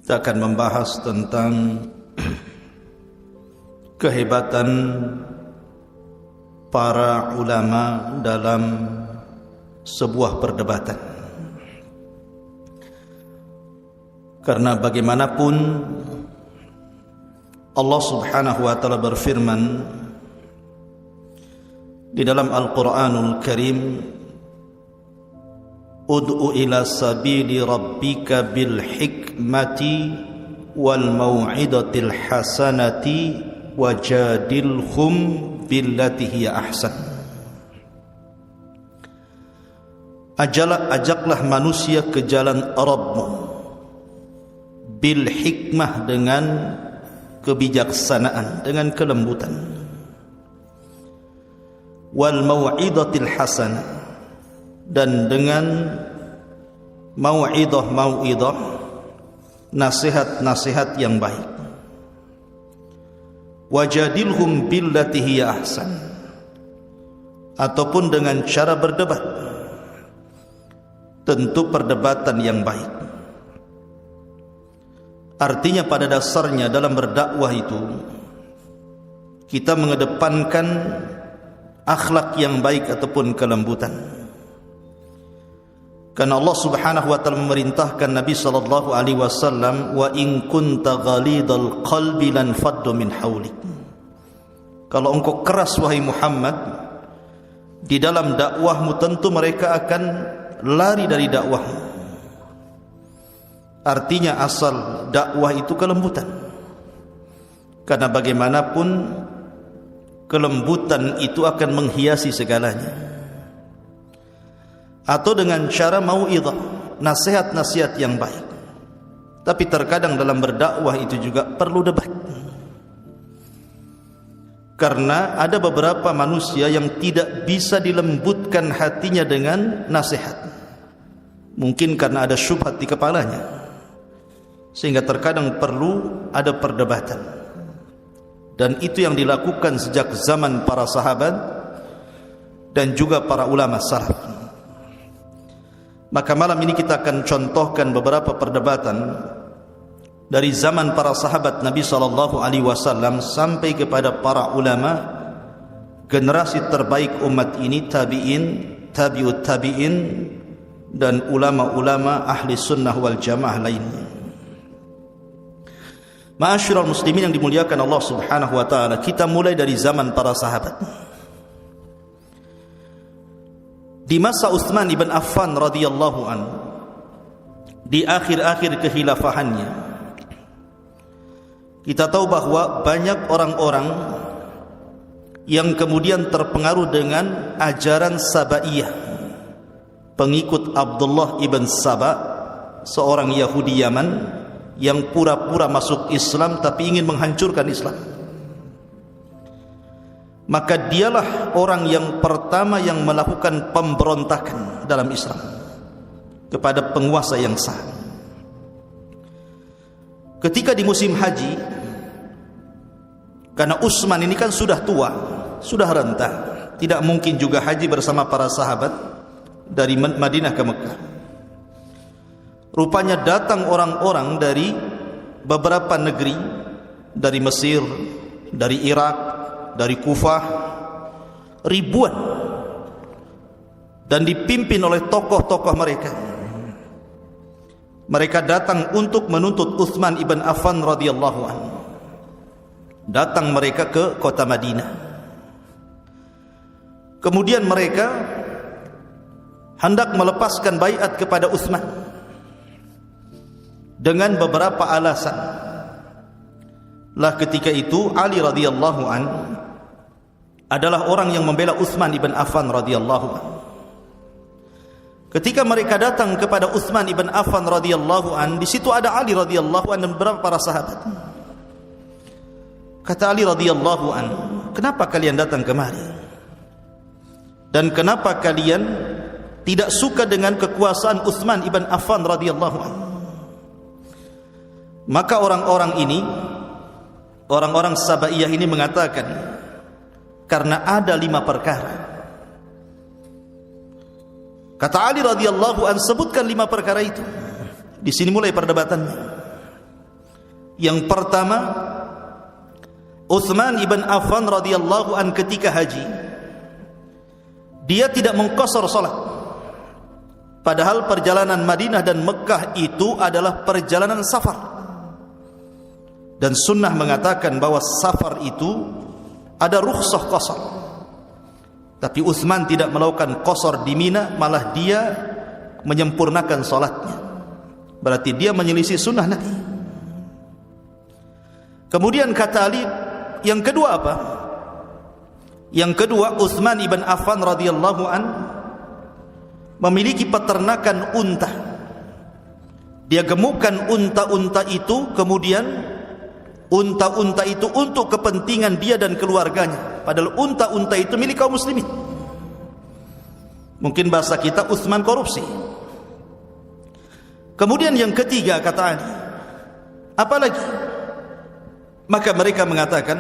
Kita akan membahas tentang kehebatan para ulama dalam sebuah perdebatan. Karena bagaimanapun Allah Subhanahu wa taala berfirman di dalam Al-Qur'anul Karim, ud'u ila sabili rabbika bil hikmati wal mau'idatil hasanati wajadilhum billati hiya ahsan. Ajaklah manusia ke jalan Rabbmu bil hikmah, dengan kebijaksanaan, dengan kelembutan, wal mau'idatil hasanah, dan dengan mau'idah, nasihat-nasihat yang baik. Wajadilhum billati hiya ahsan, ataupun dengan cara berdebat, tentu perdebatan yang baik. Artinya pada dasarnya dalam berdakwah itu kita mengedepankan akhlak yang baik ataupun kelembutan. Karena Allah Subhanahu wa taala memerintahkan Nabi sallallahu alaihi wasallam, wa in kunta ghalidal qalbi lan faddu min haulik. Kalau engkau keras wahai Muhammad di dalam dakwahmu, tentu mereka akan lari dari dakwahmu. Artinya asal dakwah itu kelembutan. Karena bagaimanapun kelembutan itu akan menghiasi segalanya. Atau dengan cara mau'idhah, nasihat-nasihat yang baik. Tapi terkadang dalam berdakwah itu juga perlu debat. Karena ada beberapa manusia yang tidak bisa dilembutkan hatinya dengan nasihat. Mungkin karena ada syubhat di kepalanya, sehingga terkadang perlu ada perdebatan. Dan itu yang dilakukan sejak zaman para sahabat dan juga para ulama salaf. Maka malam ini kita akan contohkan beberapa perdebatan dari zaman para sahabat Nabi sallallahu alaihi wasallam sampai kepada para ulama, generasi terbaik umat ini, tabi'in, tabi'ut tabi'in, dan ulama-ulama ahli sunnah wal jamaah lainnya. Ma'asyiral muslimin yang dimuliakan Allah Subhanahu wa taala, kita mulai dari zaman para sahabat. Di masa Utsman ibn Affan radhiyallahu anhu, di akhir-akhir kekhilafahannya, kita tahu bahwa banyak orang-orang yang kemudian terpengaruh dengan ajaran Sabaiyah, pengikut Abdullah ibn Saba, seorang Yahudi Yaman yang pura-pura masuk Islam tapi ingin menghancurkan Islam. Maka dialah orang yang pertama yang melakukan pemberontakan dalam Islam kepada penguasa yang sah. Ketika di musim haji, karena Utsman ini kan sudah tua, sudah renta, tidak mungkin juga haji bersama para sahabat dari Madinah ke Mekah. Rupanya datang orang-orang dari beberapa negeri, dari Mesir, dari Irak, dari Kufah, ribuan, dan dipimpin oleh tokoh-tokoh mereka. Mereka datang untuk menuntut Utsman ibn Affan radhiyallahu anhu. Datang mereka ke kota Madinah. Kemudian mereka hendak melepaskan baiat kepada Utsman dengan beberapa alasan. Lah ketika itu Ali radhiyallahu anhu adalah orang yang membela Utsman ibn Affan radhiyallahu anhu. Ketika mereka datang kepada Utsman ibn Affan radhiyallahu anhu, di situ ada Ali radhiyallahu anhu dan beberapa para sahabat. Kata Ali radhiyallahu anhu, "Kenapa kalian datang kemari? Dan kenapa kalian tidak suka dengan kekuasaan Utsman ibn Affan radhiyallahu anhu?" Maka orang-orang ini, orang-orang Sabaiyah ini mengatakan, karena ada 5 perkara. Kata Ali radhiyallahu anhu, sebutkan 5 perkara itu. Di sini mulai perdebatannya. Yang pertama, Utsman ibn Affan radhiyallahu an ketika haji, dia tidak mengqasar salat. Padahal perjalanan Madinah dan Mekah itu adalah perjalanan safar. Dan sunnah mengatakan bahwa safar itu ada rukhsah qasar. Tapi Utsman tidak melakukan qasar di Mina, malah dia menyempurnakan salatnya. Berarti dia menyelisih sunnah Nabi. Kemudian kata Ali, yang kedua apa? Yang kedua, Utsman ibn Affan radhiyallahu an memiliki peternakan unta. Dia gemukkan unta-unta itu, kemudian unta-unta itu untuk kepentingan dia dan keluarganya. Padahal unta-unta itu milik kaum muslimin. Mungkin bahasa kita, Utsman korupsi. Kemudian yang ketiga kata Ali, apalagi? Maka mereka mengatakan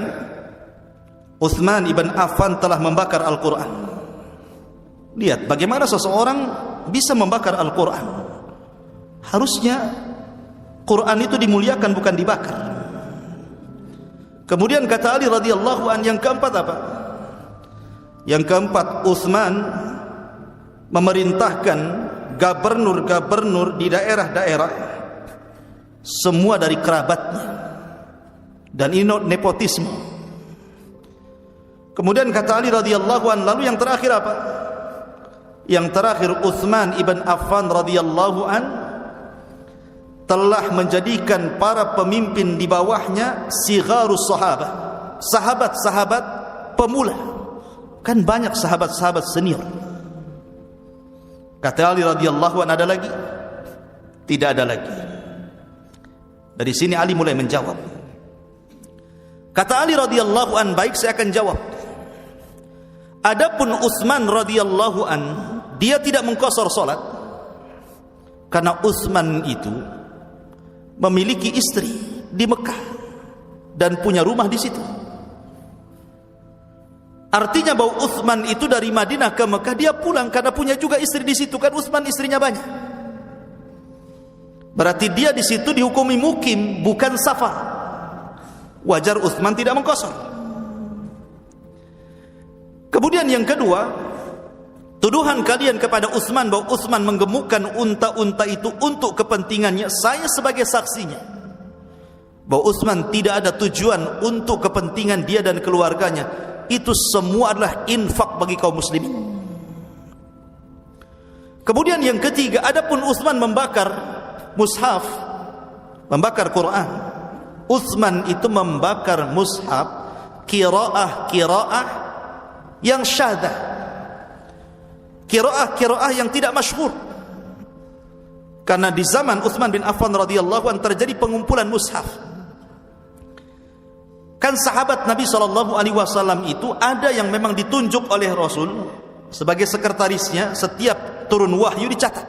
Utsman ibn Affan telah membakar Al-Quran. Lihat bagaimana seseorang bisa membakar Al-Quran. Harusnya Quran itu dimuliakan, bukan dibakar. Kemudian kata Ali radhiyallahu an, yang keempat apa? Yang keempat, Utsman memerintahkan gubernur-gubernur di daerah-daerah semua dari kerabatnya. Dan ini nepotisme. Kemudian kata Ali radhiyallahu an, lalu yang terakhir apa? Yang terakhir, Utsman ibn Affan radhiyallahu an telah menjadikan para pemimpin di bawahnya sigharus sahabah, sahabat-sahabat pemula. Kan banyak sahabat-sahabat senior. Kata Ali radhiyallahu an, ada lagi? Tidak ada lagi. Dari sini Ali mulai menjawab. Kata Ali radhiyallahu an, baik, saya akan jawab. Adapun Utsman radhiyallahu an, dia tidak mengqasar salat karena Utsman itu memiliki istri di Mekah dan punya rumah di situ. Artinya bahwa Utsman itu dari Madinah ke Mekah dia pulang karena punya juga istri di situ. Kan Utsman istrinya banyak. Berarti dia di situ dihukumi mukim, bukan safar. Wajar Utsman tidak mengqasar. Kemudian yang kedua, tuduhan kalian kepada Utsman bahwa Utsman menggemukkan unta-unta itu untuk kepentingannya, saya sebagai saksinya bahwa Utsman tidak ada tujuan untuk kepentingan dia dan keluarganya. Itu semua adalah infak bagi kaum muslimin. Kemudian yang ketiga, adapun Utsman membakar mushaf, membakar Quran. Utsman itu membakar mushaf qiraah yang syadah, qiraah yang tidak masyhur. Karena di zaman Utsman bin Affan radhiyallahu anhu terjadi pengumpulan mushaf. Kan sahabat Nabi SAW itu ada yang memang ditunjuk oleh Rasul sebagai sekretarisnya, setiap turun wahyu dicatat.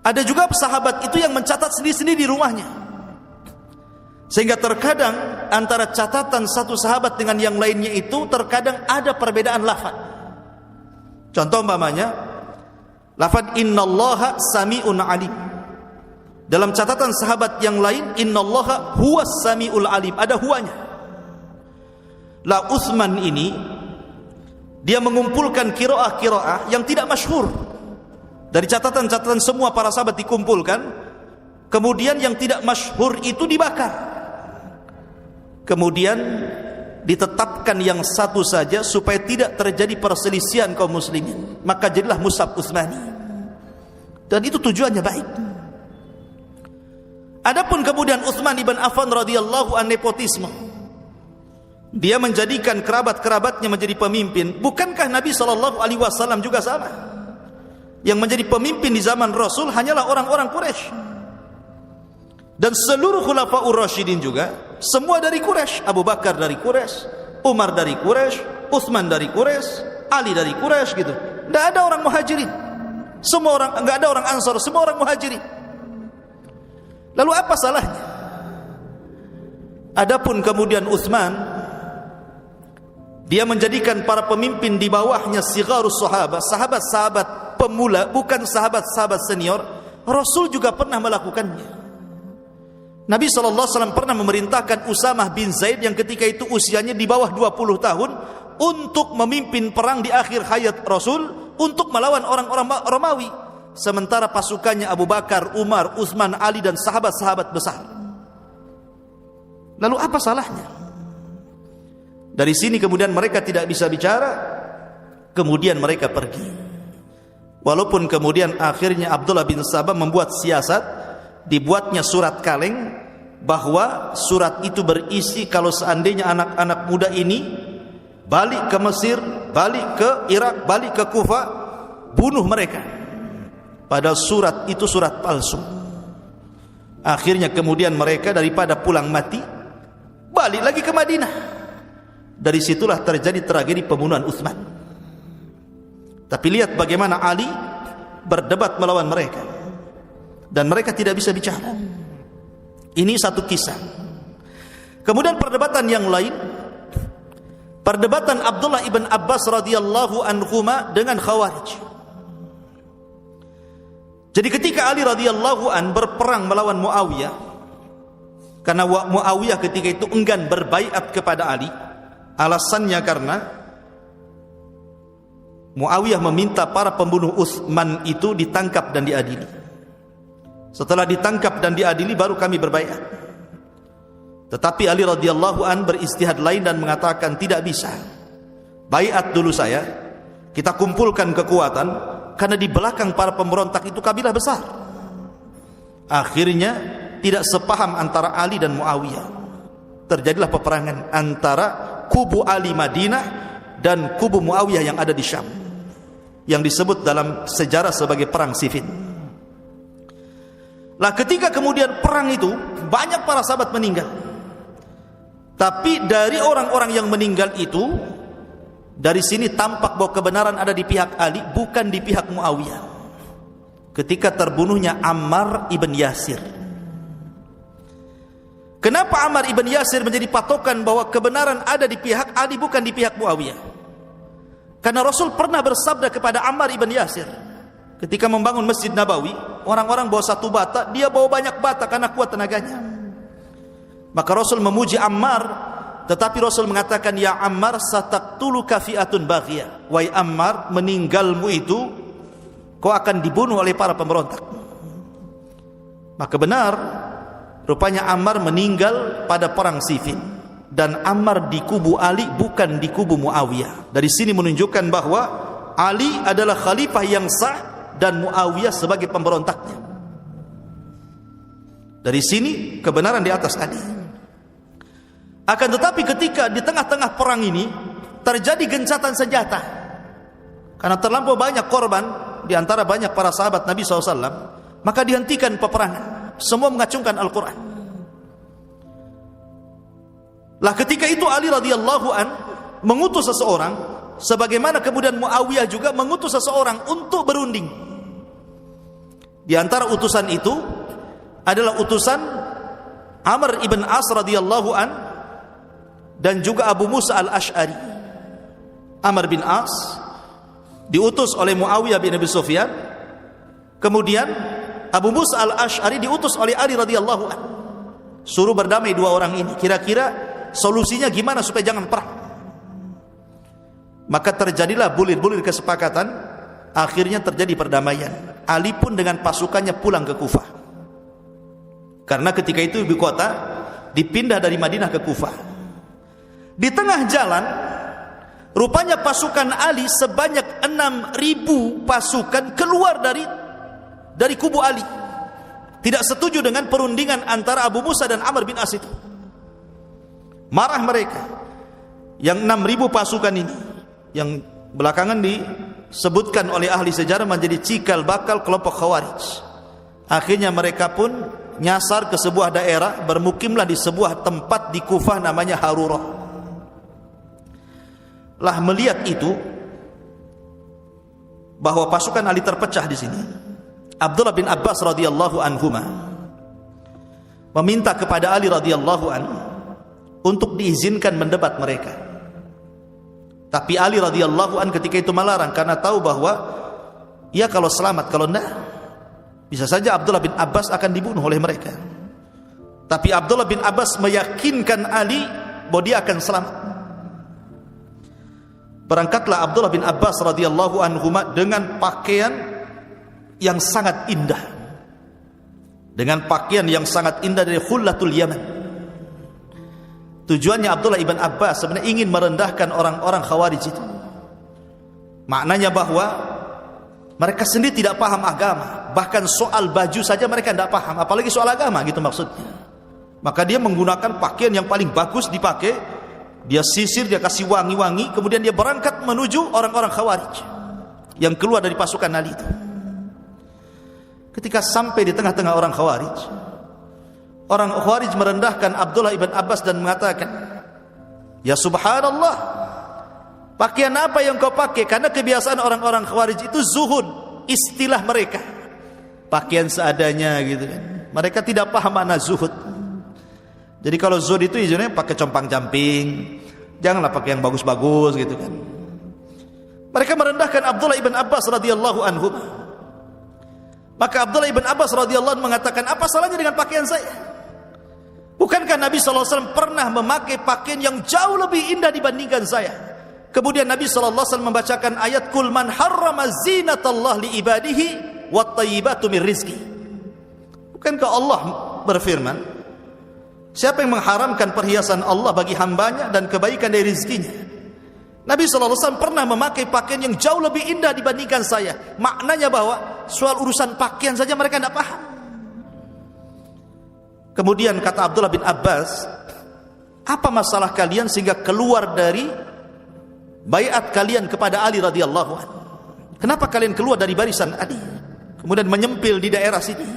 Ada juga sahabat itu yang mencatat sendiri-sendiri di rumahnya. Sehingga terkadang antara catatan satu sahabat dengan yang lainnya itu terkadang ada perbedaan lafaz. Contoh umpamanya, lafaz innallaha sami'un alim. Dalam catatan sahabat yang lain, innallaha huwas sami'ul alim, ada huwanya. La Utsman ini dia mengumpulkan qiraah yang tidak masyhur. Dari catatan-catatan semua para sahabat dikumpulkan, kemudian yang tidak masyhur itu dibakar. Kemudian ditetapkan yang satu saja supaya tidak terjadi perselisihan kaum muslimin. Maka jadilah mushaf Utsmani. Dan itu tujuannya baik. Adapun kemudian Utsman ibn Affan radhiyallahu an nepotisme. Dia menjadikan kerabat-kerabatnya menjadi pemimpin. Bukankah Nabi SAW juga sama? Yang menjadi pemimpin di zaman Rasul hanyalah orang-orang Quraisy. Dan seluruh khulafaur rasyidin juga semua dari Quraisy. Abu Bakar dari Quraisy, Umar dari Quraisy, Utsman dari Quraisy, Ali dari Quraisy gitu. Tidak ada orang muhajirin. Semua orang, enggak ada orang Ansar, semua orang muhajirin. Lalu apa salahnya? Adapun kemudian Utsman, dia menjadikan para pemimpin di bawahnya sigharus sahabah, sahabat-sahabat pemula, bukan sahabat-sahabat senior. Rasul juga pernah melakukannya. Nabi SAW pernah memerintahkan Usamah bin Zaid yang ketika itu usianya di bawah 20 tahun untuk memimpin perang di akhir hayat Rasul untuk melawan orang-orang Romawi, sementara pasukannya Abu Bakar, Umar, Utsman, Ali dan sahabat-sahabat besar. Lalu apa salahnya? Dari sini kemudian mereka tidak bisa bicara, kemudian mereka pergi. Walaupun kemudian akhirnya Abdullah bin Sabah membuat siasat, dibuatnya surat kaleng, bahwa surat itu berisi kalau seandainya anak-anak muda ini balik ke Mesir, balik ke Irak, balik ke Kufah, bunuh mereka. Padahal surat itu surat palsu. Akhirnya kemudian mereka daripada pulang mati, balik lagi ke Madinah. Dari situlah terjadi tragedi pembunuhan Utsman. Tapi lihat bagaimana Ali berdebat melawan mereka, dan mereka tidak bisa bicara. Ini satu kisah. Kemudian perdebatan yang lain, perdebatan Abdullah ibn Abbas radhiyallahu anhuma dengan Khawarij. Jadi ketika Ali radhiyallahu an berperang melawan Muawiyah, karena Muawiyah ketika itu enggan berbaiat kepada Ali, alasannya karena Muawiyah meminta para pembunuh Utsman itu ditangkap dan diadili. Setelah ditangkap dan diadili baru kami berbaiat. Tetapi Ali radhiyallahu an beristihad lain dan mengatakan tidak bisa. Baiat dulu saya, kita kumpulkan kekuatan, karena di belakang para pemberontak itu kabilah besar. Akhirnya tidak sepaham antara Ali dan Muawiyah. Terjadilah peperangan antara kubu Ali Madinah dan kubu Muawiyah yang ada di Syam, yang disebut dalam sejarah sebagai perang Siffin. Lah ketika kemudian perang itu banyak para sahabat meninggal. Tapi dari orang-orang yang meninggal itu, dari sini tampak bahwa kebenaran ada di pihak Ali, bukan di pihak Muawiyah. Ketika terbunuhnya Ammar ibn Yasir. Kenapa Ammar ibn Yasir menjadi patokan bahwa kebenaran ada di pihak Ali bukan di pihak Muawiyah? Karena Rasul pernah bersabda kepada Ammar ibn Yasir ketika membangun Masjid Nabawi, orang-orang bawa satu bata, dia bawa banyak bata karena kuat tenaganya. Maka Rasul memuji Ammar, tetapi Rasul mengatakan, ya Ammar sataqtuluka fi'atun baghiyah. Wahai Ammar, meninggalmu itu kau akan dibunuh oleh para pemberontak. Maka benar, rupanya Ammar meninggal pada perang Siffin, dan Ammar di kubu Ali bukan di kubu Muawiyah. Dari sini menunjukkan bahwa Ali adalah khalifah yang sah dan Muawiyah sebagai pemberontaknya. Dari sini kebenaran di atas Ali. Akan tetapi ketika di tengah-tengah perang ini terjadi gencatan senjata, karena terlampau banyak korban di antara banyak para sahabat Nabi SAW, maka dihentikan peperangan. Semua mengacungkan Al-Quran. Lah ketika itu Ali radhiyallahu an mengutus seseorang, sebagaimana kemudian Muawiyah juga mengutus seseorang untuk berunding. Di antara utusan itu adalah utusan Amr ibn As radhiyallahu an dan juga Abu Musa al-Ash'ari. Amr bin As diutus oleh Muawiyah bin Abi Sufyan, kemudian Abu Musa al-Ash'ari diutus oleh Ali radhiyallahu an, suruh berdamai dua orang ini. Kira-kira solusinya gimana supaya jangan perang? Maka terjadilah bulir-bulir kesepakatan. Akhirnya terjadi perdamaian. Ali pun dengan pasukannya pulang ke Kufah, karena ketika itu ibu kota dipindah dari Madinah ke Kufah. Di tengah jalan, rupanya pasukan Ali sebanyak 6.000 pasukan keluar dari kubu Ali. Tidak setuju dengan perundingan antara Abu Musa dan Amr bin As itu. Marah mereka. Yang 6.000 pasukan ini, yang belakangan disebutkan oleh ahli sejarah menjadi cikal bakal kelompok Khawarij. Akhirnya mereka pun nyasar ke sebuah daerah, bermukimlah di sebuah tempat di Kufah namanya Harurah. Lah melihat itu bahwa pasukan Ali terpecah di sini, Abdullah bin Abbas radhiyallahu anhuma meminta kepada Ali radhiyallahu anhu untuk diizinkan mendebat mereka. Tapi Ali radhiyallahu an ketika itu melarang, karena tahu bahwa ya kalau selamat, kalau enggak bisa saja Abdullah bin Abbas akan dibunuh oleh mereka. Tapi Abdullah bin Abbas meyakinkan Ali bahwa dia akan selamat. Berangkatlah Abdullah bin Abbas radhiyallahu anhuma dengan pakaian yang sangat indah. Dengan pakaian yang sangat indah dari Khullatul Yaman. Tujuannya Abdullah ibn Abbas sebenarnya ingin merendahkan orang-orang Khawarij itu. Maknanya bahwa mereka sendiri tidak paham agama. Bahkan soal baju saja mereka tidak paham, apalagi soal agama gitu maksudnya. Maka dia menggunakan pakaian yang paling bagus dipakai. Dia sisir, dia kasih wangi-wangi, kemudian dia berangkat menuju orang-orang Khawarij yang keluar dari pasukan Ali itu. Ketika sampai di tengah-tengah orang Khawarij merendahkan Abdullah ibn Abbas dan mengatakan, "Ya subhanallah, pakaian apa yang kau pakai?" Karena kebiasaan orang-orang Khawarij itu zuhud, istilah mereka. Pakaian seadanya gitu kan. Mereka tidak paham makna zuhud. Jadi kalau zuhud itu izinnya pakai compang-camping, janganlah pakai yang bagus-bagus gitu kan. Mereka merendahkan Abdullah ibn Abbas radhiyallahu anhu. Maka Abdullah ibn Abbas radhiyallahu anhu mengatakan, "Apa salahnya dengan pakaian saya? Bukankah Nabi SAW pernah memakai pakaian yang jauh lebih indah dibandingkan saya?" Kemudian Nabi SAW membacakan ayat, "Qul man harrama zinatallah li ibadihi wat thayyibatu mir rizqi." Bukankah Allah berfirman, siapa yang mengharamkan perhiasan Allah bagi hambanya dan kebaikan dari rezekinya? Nabi SAW pernah memakai pakaian yang jauh lebih indah dibandingkan saya. Maknanya bahwa soal urusan pakaian saja mereka tidak paham. Kemudian kata Abdullah bin Abbas, "Apa masalah kalian sehingga keluar dari baiat kalian kepada Ali radhiyallahu anhu? Kenapa kalian keluar dari barisan Ali? Kemudian menyempil di daerah sini?"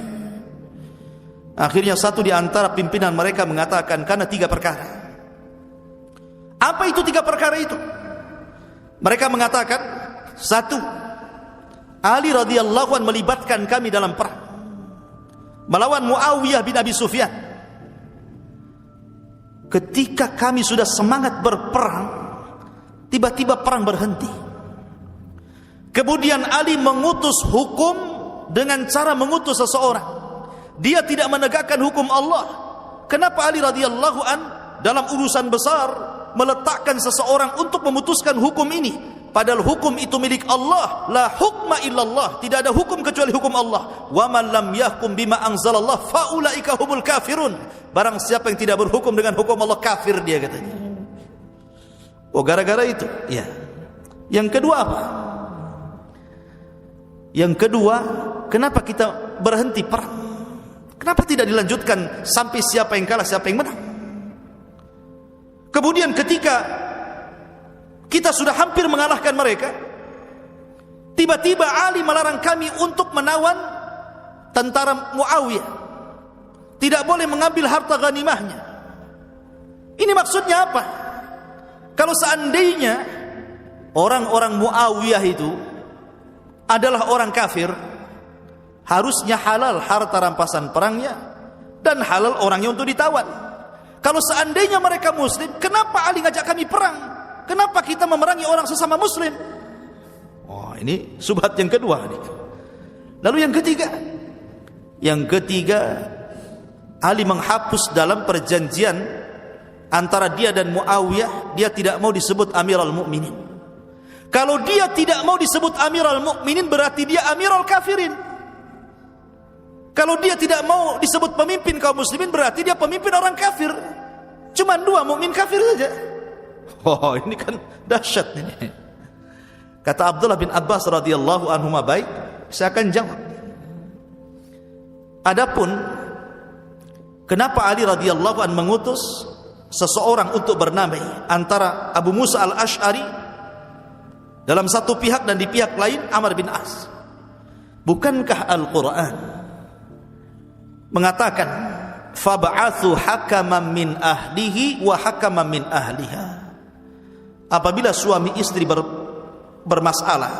Akhirnya satu di antara pimpinan mereka mengatakan, karena 3 perkara. Apa itu 3 perkara itu? Mereka mengatakan, 1, Ali radhiyallahu anhu melibatkan kami dalam perang melawan Muawiyah bin Abi Sufyan. Ketika kami sudah semangat berperang, tiba-tiba perang berhenti. Kemudian Ali mengutus hukum dengan cara mengutus seseorang. Dia tidak menegakkan hukum Allah. Kenapa Ali radhiyallahu an dalam urusan besar meletakkan seseorang untuk memutuskan hukum ini? Padahal hukum itu milik Allah. La hukma illallah. Tidak ada hukum kecuali hukum Allah. Wa man lam yahkum bima anzalallah faulaika humul kafirun. Barang siapa yang tidak berhukum dengan hukum Allah, kafir dia katanya. Oh, gara-gara itu. Ya. Yang kedua apa? Yang kedua, kenapa kita berhenti perang? Kenapa tidak dilanjutkan sampai siapa yang kalah, siapa yang menang? Kemudian ketika kita sudah hampir mengalahkan mereka, tiba-tiba Ali melarang kami untuk menawan tentara Muawiyah. Tidak boleh mengambil harta ghanimahnya. Ini maksudnya apa? Kalau seandainya orang-orang Muawiyah itu adalah orang kafir, harusnya halal harta rampasan perangnya dan halal orangnya untuk ditawan. Kalau seandainya mereka muslim, kenapa Ali ngajak kami perang? Kenapa kita memerangi orang sesama muslim? Oh, ini subhat yang kedua. Lalu yang ketiga. Yang ketiga, Ali menghapus dalam perjanjian antara dia dan Muawiyah, dia tidak mau disebut Amirul Mukminin. Kalau dia tidak mau disebut Amirul Mukminin, berarti dia Amirul Kafirin. Kalau dia tidak mau disebut pemimpin kaum muslimin, berarti dia pemimpin orang kafir. Cuma 2 mukmin kafir saja. Oh, ini kan dahsyat ini. Kata Abdullah bin Abbas radhiyallahu anhu, baik, saya akan jawab. Adapun kenapa Ali radhiyallahu anhu mengutus seseorang untuk bernamai antara Abu Musa al-Ash'ari dalam satu pihak dan di pihak lain Amr bin As? Bukankah Al-Quran mengatakan, fab'athu hakaman min ahlihi wa hakaman min ahliha? Apabila suami istri bermasalah,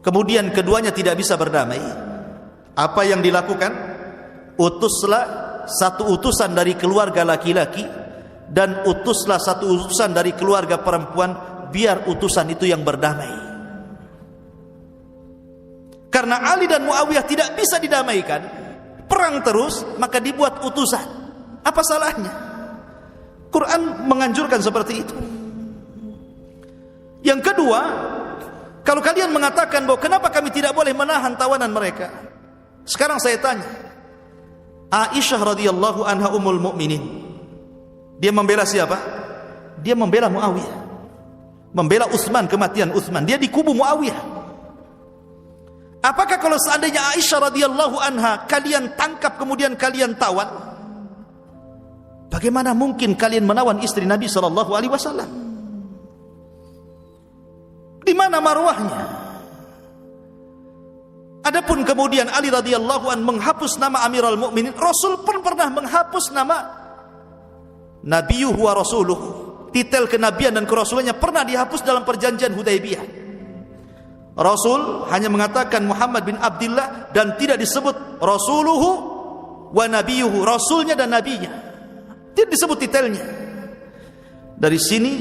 kemudian keduanya tidak bisa berdamai, apa yang dilakukan? Utuslah satu utusan dari keluarga laki-laki dan utuslah satu utusan dari keluarga perempuan, biar utusan itu yang berdamai. Karena Ali dan Muawiyah tidak bisa didamaikan, perang terus, maka dibuat utusan. Apa salahnya? Quran menganjurkan seperti itu. Yang kedua, kalau kalian mengatakan bahwa kenapa kami tidak boleh menahan tawanan mereka, sekarang saya tanya, Aisyah radhiyallahu anha ummul mukminin, dia membela siapa? Dia membela Muawiyah, membela Utsman, kematian Utsman. Dia di kubu Muawiyah. Apakah kalau seandainya Aisyah radhiyallahu anha kalian tangkap kemudian kalian tawan, bagaimana mungkin kalian menawan istri Nabi sallallahu alaihi wasallam? Di mana marwahnya? Adapun kemudian Ali radhiyallahu anhu menghapus nama Amirul Mukminin, Rasul pun pernah menghapus nama Nabiyuhu wa Rasuluhu. Titel kenabian dan kerasulannya pernah dihapus dalam perjanjian Hudaybiyah. Rasul hanya mengatakan Muhammad bin Abdullah dan tidak disebut Rasuluhu wa Nabiyuhu, Rasulnya dan Nabinya. Tidak disebut titelnya. Dari sini,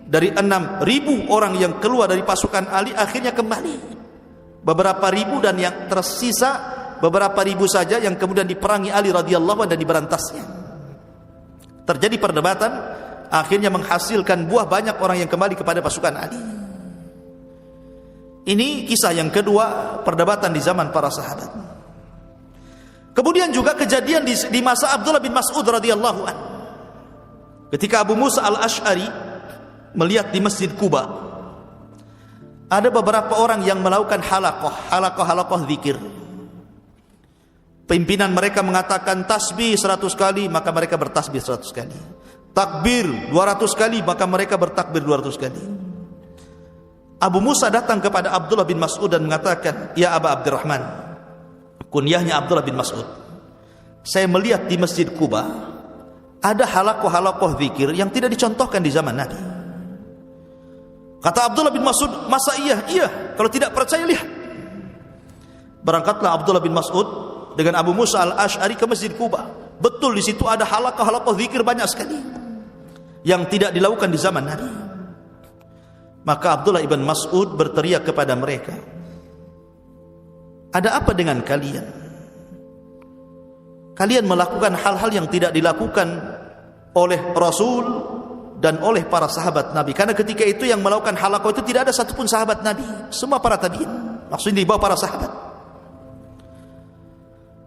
dari 6.000 orang yang keluar dari pasukan Ali, akhirnya kembali beberapa ribu, dan yang tersisa beberapa ribu saja yang kemudian diperangi Ali radhiyallahu anhu dan diberantasnya. Terjadi perdebatan, akhirnya menghasilkan buah banyak orang yang kembali kepada pasukan Ali. Ini kisah yang kedua, perdebatan di zaman para sahabat. Kemudian juga kejadian di masa Abdullah bin Mas'ud radhiyallahu anhu. Ketika Abu Musa al-Ash'ari melihat di Masjid Quba ada beberapa orang yang melakukan halaqah zikir. Pimpinan mereka mengatakan tasbih 100 kali, maka mereka bertasbih 100 kali. Takbir 200 kali, maka mereka bertakbir 200 kali. Abu Musa datang kepada Abdullah bin Mas'ud dan mengatakan, "Ya Aba Abdurrahman," kunyahnya Abdullah bin Mas'ud, "saya melihat di Masjid Quba ada halaqah zikir yang tidak dicontohkan di zaman Nabi." Kata Abdullah bin Mas'ud, "Masa iya? Iya, kalau tidak percaya lihat." Berangkatlah Abdullah bin Mas'ud dengan Abu Musa al-Ash'ari ke Masjid Quba. Betul di situ ada halaqah zikir banyak sekali yang tidak dilakukan di zaman Nabi. Maka Abdullah ibn Mas'ud berteriak kepada mereka, "Ada apa dengan kalian? Kalian melakukan hal-hal yang tidak dilakukan oleh Rasul dan oleh para sahabat Nabi." Karena ketika itu yang melakukan halaqah itu tidak ada satupun sahabat Nabi, semua para tabi'in, maksudnya di bawah para sahabat.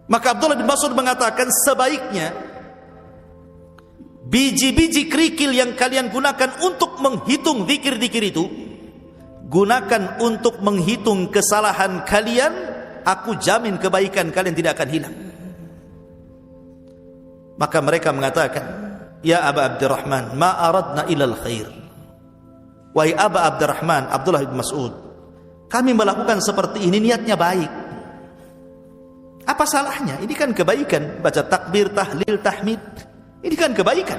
Maka Abdullah bin Mas'ud mengatakan, sebaiknya biji-biji kerikil yang kalian gunakan untuk menghitung zikir-zikir itu, gunakan untuk menghitung kesalahan kalian. Aku jamin kebaikan kalian tidak akan hilang. Maka mereka mengatakan, "Ya Aba Abdurrahman, ma aradna ilal khair." Wahai Aba Abdurrahman, Abdullah bin Mas'ud, kami melakukan seperti ini niatnya baik. Apa salahnya? Ini kan kebaikan, baca takbir, tahlil, tahmid. Ini kan kebaikan.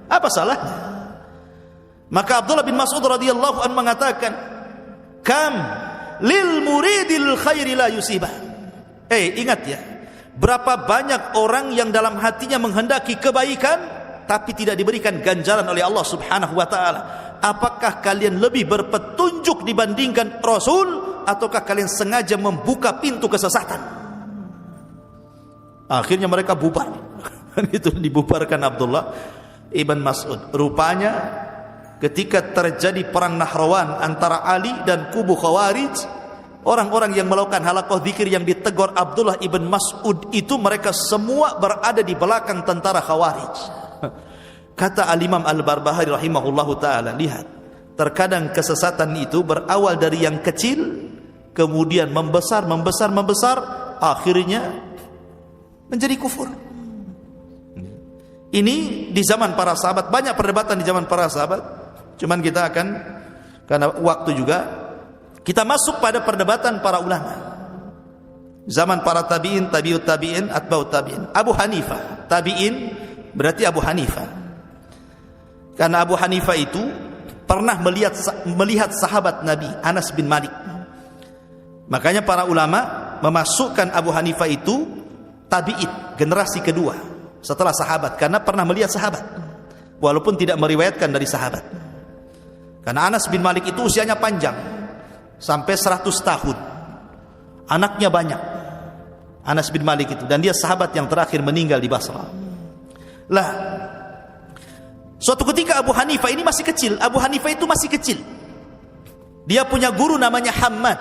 Apa salahnya? Maka Abdullah bin Mas'ud radhiyallahu anhu mengatakan, "Kam lil muridil khairi la yusibah." Ingat ya, berapa banyak orang yang dalam hatinya menghendaki kebaikan tapi tidak diberikan ganjaran oleh Allah Subhanahu wa taala. Apakah kalian lebih berpetunjuk dibandingkan Rasul, ataukah kalian sengaja membuka pintu kesesatan? Akhirnya mereka bubar. Itu dibubarkan Abdullah ibn Mas'ud. Rupanya ketika terjadi perang Nahrawan antara Ali dan kubu Khawarij, orang-orang yang melakukan halaqah zikir yang ditegur Abdullah ibn Mas'ud itu, mereka semua berada di belakang tentara Khawarij. Kata Al-Imam Al-Barbahari rahimahullahu ta'ala, lihat, terkadang kesesatan itu berawal dari yang kecil, kemudian membesar, akhirnya menjadi kufur. Ini di zaman para sahabat, banyak perdebatan di zaman para sahabat. Cuman kita akan, karena waktu juga, kita masuk pada perdebatan para ulama. Zaman para tabi'in, tabi'ut tabi'in, atba'ut tabi'in. Abu Hanifah, tabi'in berarti Abu Hanifah. Karena Abu Hanifah itu pernah melihat sahabat Nabi Anas bin Malik. Makanya para ulama memasukkan Abu Hanifah itu tabi'in, generasi kedua setelah sahabat, karena pernah melihat sahabat walaupun tidak meriwayatkan dari sahabat. Karena Anas bin Malik itu usianya panjang sampai 100 tahun, anaknya banyak. Anas bin Malik itu, dan dia sahabat yang terakhir meninggal di Basra. Lah, suatu ketika Abu Hanifah ini masih kecil. Abu Hanifah itu masih kecil. Dia punya guru namanya Hammad.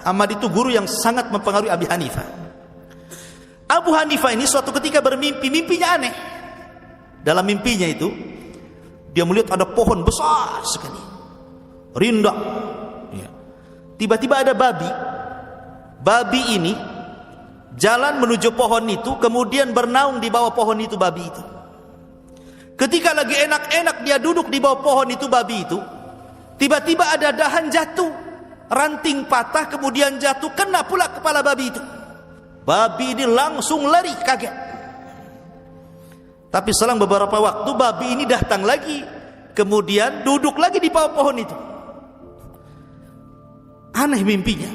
Hammad itu guru yang sangat mempengaruhi Abu Hanifah. Abu Hanifah ini suatu ketika bermimpi, mimpinya aneh. Dalam mimpinya itu, dia melihat ada pohon besar sekali, rindang. Tiba-tiba ada babi. Babi ini jalan menuju pohon itu, kemudian bernaung di bawah pohon itu babi itu. Ketika lagi enak-enak dia duduk di bawah pohon itu babi itu, tiba-tiba ada dahan jatuh, ranting patah, kemudian jatuh, kena pula kepala babi itu. Babi ini langsung lari, kaget. Tapi selang beberapa waktu babi ini datang lagi, kemudian duduk lagi di bawah pohon itu. Aneh mimpinya.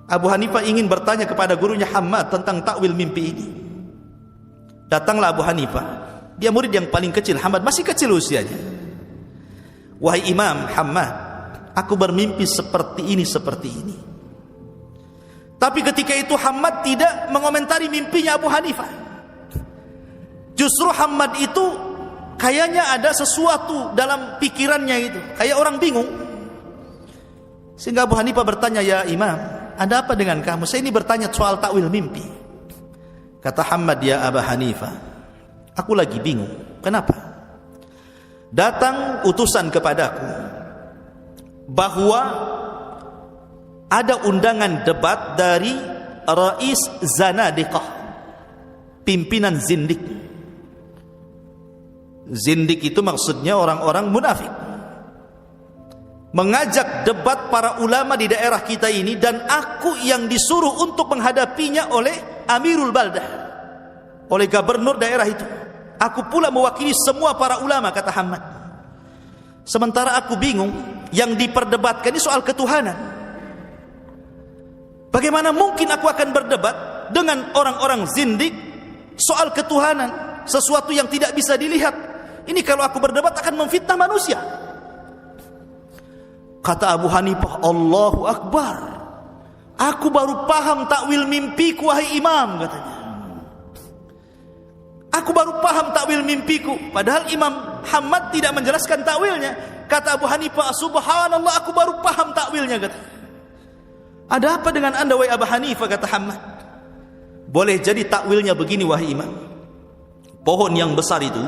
Abu Hanifah ingin bertanya kepada gurunya Hammad tentang takwil mimpi ini. Datanglah Abu Hanifah. Dia murid yang paling kecil. Hammad masih kecil usianya. Wahai Imam Hammad, aku bermimpi seperti ini, seperti ini. Tapi ketika itu Hammad tidak mengomentari mimpinya Abu Hanifah. Justru Hammad itu kayaknya ada sesuatu dalam pikirannya itu, kayak orang bingung. Sehingga Abu Hanifah bertanya, ya Imam, ada apa dengan kamu? Saya ini bertanya soal takwil mimpi. Kata Hammad, ya Abu Hanifah, aku lagi bingung. Kenapa? Datang utusan kepadaku bahwa ada undangan debat dari Rais Zanadiqah, pimpinan zindik. Zindik itu maksudnya orang-orang munafik. Mengajak debat para ulama di daerah kita ini, dan aku yang disuruh untuk menghadapinya oleh Amirul Baldah, oleh gubernur daerah itu. Aku pula mewakili semua para ulama, kata Hammad. Sementara aku bingung, yang diperdebatkan ini soal ketuhanan. Bagaimana mungkin aku akan berdebat dengan orang-orang zindik soal ketuhanan, sesuatu yang tidak bisa dilihat. Ini kalau aku berdebat akan memfitnah manusia. Kata Abu Hanifah, Allahu Akbar, aku baru paham takwil mimpiku, wahai Imam, katanya. Aku baru paham takwil mimpiku. Padahal Imam Hammad tidak menjelaskan takwilnya. Kata Abu Hanifah, subhanallah, aku baru paham takwilnya, katanya. Ada apa dengan anda, wahai Abu Hanifah, kata Hammad. Boleh jadi takwilnya begini, wahai Imam. Pohon yang besar itu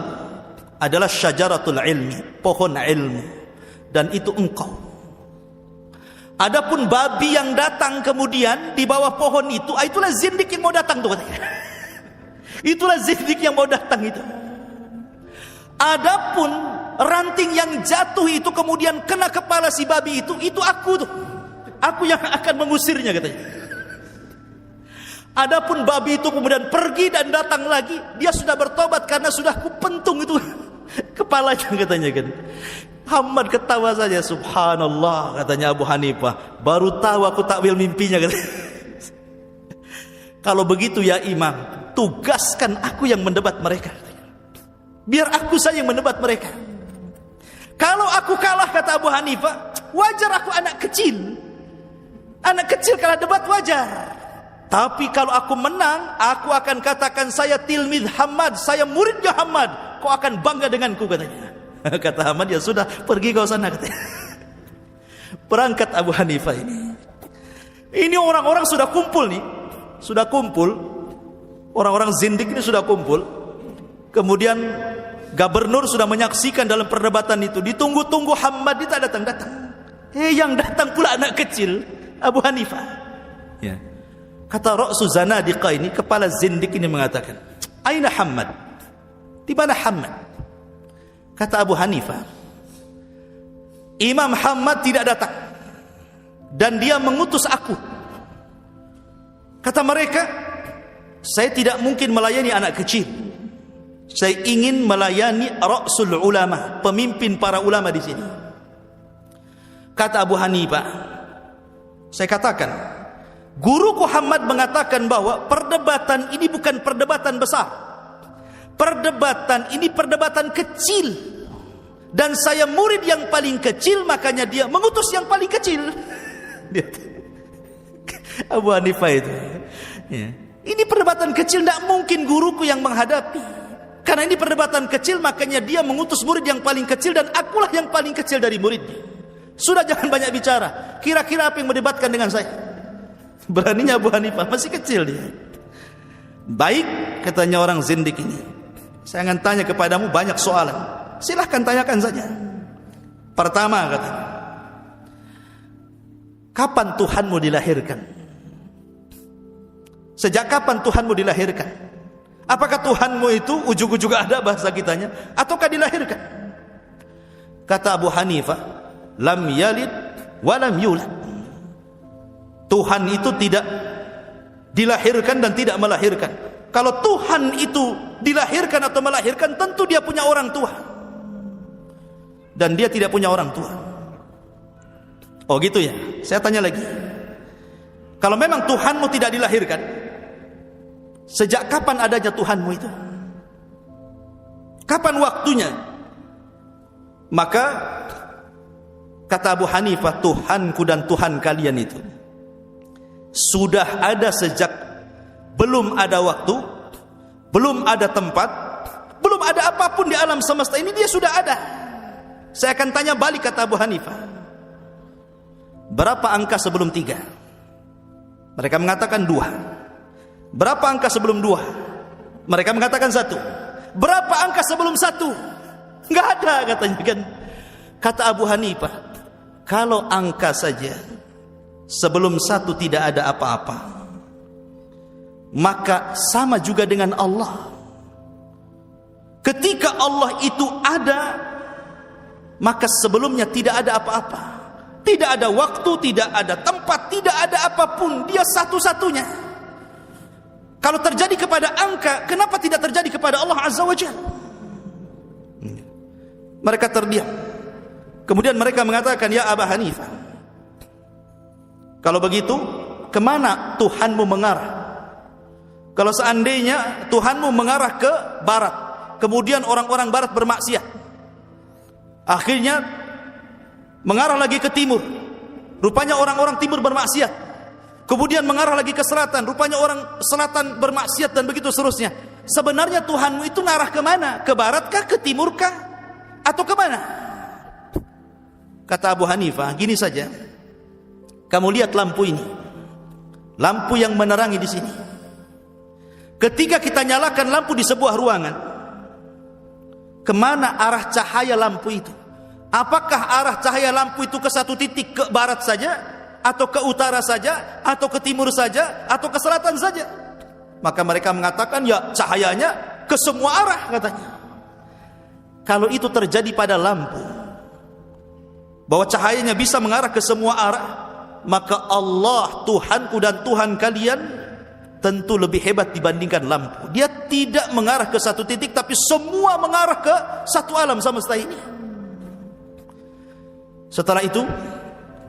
adalah syajaratul ilmi, pohon ilmu, dan itu engkau. Adapun babi yang datang kemudian di bawah pohon itu, itulah zindik yang mau datang tuh, katanya. Itulah zindik yang mau datang itu. Adapun ranting yang jatuh itu kemudian kena kepala si babi itu aku tuh. Aku yang akan mengusirnya, katanya. Adapun babi itu kemudian pergi dan datang lagi, dia sudah bertobat karena sudah kupentung itu kepalanya, katanya kan. Hammad ketawa saja, subhanallah, katanya Abu Hanifah, baru tahu aku takwil mimpinya, katanya. Kalau begitu ya Imam, tugaskan aku yang mendebat mereka, katanya. Biar aku saja yang mendebat mereka. Kalau aku kalah, kata Abu Hanifah, wajar, aku anak kecil. Anak kecil kalah debat wajar. Tapi kalau aku menang, aku akan katakan saya tilmid Hammad, saya muridnya Hammad. Kau akan bangga denganku, katanya. Kata Hammad, ya sudah, pergi kau sana, katanya. Berangkat Abu Hanifah ini. Ini orang-orang sudah kumpul nih. Sudah kumpul. Orang-orang zindik ini sudah kumpul. Kemudian gubernur sudah menyaksikan dalam perdebatan itu. Ditunggu-tunggu Hammad itu tak datang-datang. Yang datang pula anak kecil, Abu Hanifah. Ya. Kata Ra'su Zanadiqah ini, kepala zindik ini mengatakan, Aina Hammad? Di mana Hammad? Kata Abu Hanifah, Imam Hammad tidak datang dan dia mengutus aku. Kata mereka, saya tidak mungkin melayani anak kecil. Saya ingin melayani Ra'sul Ulama, pemimpin para ulama di sini. Kata Abu Hanifah, saya katakan, guruku Hammad mengatakan bahwa perdebatan ini bukan perdebatan besar. Perdebatan ini perdebatan kecil. Dan saya murid yang paling kecil, makanya dia mengutus yang paling kecil. Abu Hanifah itu. Ya. Ini perdebatan kecil, tidak mungkin guruku yang menghadapi. Karena ini perdebatan kecil, makanya dia mengutus murid yang paling kecil, dan akulah yang paling kecil dari muridnya. Sudah, jangan banyak bicara. Kira-kira apa yang mendebatkan dengan saya? Beraninya Abu Hanifah, masih kecil dia. Baik, katanya orang zindik ini, saya akan tanya kepadamu banyak soalan. Silahkan tanyakan saja. Pertama katanya, kapan Tuhanmu dilahirkan? Sejak kapan Tuhanmu dilahirkan? Apakah Tuhanmu itu ujug-ujug ada bahasa kitanya, ataukah dilahirkan? Kata Abu Hanifah, lam yalid wa lam yulad. Tuhan itu tidak dilahirkan dan tidak melahirkan. Kalau Tuhan itu dilahirkan atau melahirkan, tentu dia punya orang tua, dan dia tidak punya orang tua. Oh gitu ya. Saya tanya lagi, kalau memang Tuhanmu tidak dilahirkan, sejak kapan adanya Tuhanmu itu? Kapan waktunya? Maka kata Abu Hanifah, Tuhanku dan Tuhan kalian itu sudah ada sejak belum ada waktu, belum ada tempat, belum ada apapun di alam semesta ini, dia sudah ada. Saya akan tanya balik, kata Abu Hanifah, berapa angka sebelum 3? Mereka mengatakan 2. Berapa angka sebelum 2? Mereka mengatakan 1. Berapa angka sebelum 1? Enggak ada, katanya kan. Kata Abu Hanifah, kalau angka saja sebelum 1 tidak ada apa-apa, maka sama juga dengan Allah. Ketika Allah itu ada, maka sebelumnya tidak ada apa-apa. Tidak ada waktu, tidak ada tempat, tidak ada apapun. Dia satu-satunya. Kalau terjadi kepada angka, kenapa tidak terjadi kepada Allah Azza wa Jalla? Mereka terdiam. Kemudian mereka mengatakan, ya Abu Hanifah, kalau begitu, kemana Tuhanmu mengarah? Kalau seandainya Tuhanmu mengarah ke barat, kemudian orang-orang barat bermaksiat, akhirnya mengarah lagi ke timur, rupanya orang-orang timur bermaksiat, kemudian mengarah lagi ke selatan, rupanya orang selatan bermaksiat, dan begitu seterusnya. Sebenarnya Tuhanmu itu ngarah kemana? Ke baratkah, ke timurkah, atau kemana? Kata Abu Hanifah, gini saja, kamu lihat lampu ini, lampu yang menerangi di sini. Ketika kita nyalakan lampu di sebuah ruangan, kemana arah cahaya lampu itu? Apakah arah cahaya lampu itu ke satu titik, ke barat saja, atau ke utara saja, atau ke timur saja, atau ke selatan saja? Maka mereka mengatakan, ya cahayanya ke semua arah, katanya. Kalau itu terjadi pada lampu, bahwa cahayanya bisa mengarah ke semua arah, maka Allah, Tuhanku dan Tuhan kalian, tentu lebih hebat dibandingkan lampu. Dia tidak mengarah ke satu titik, tapi semua mengarah ke satu alam semesta ini. Setelah itu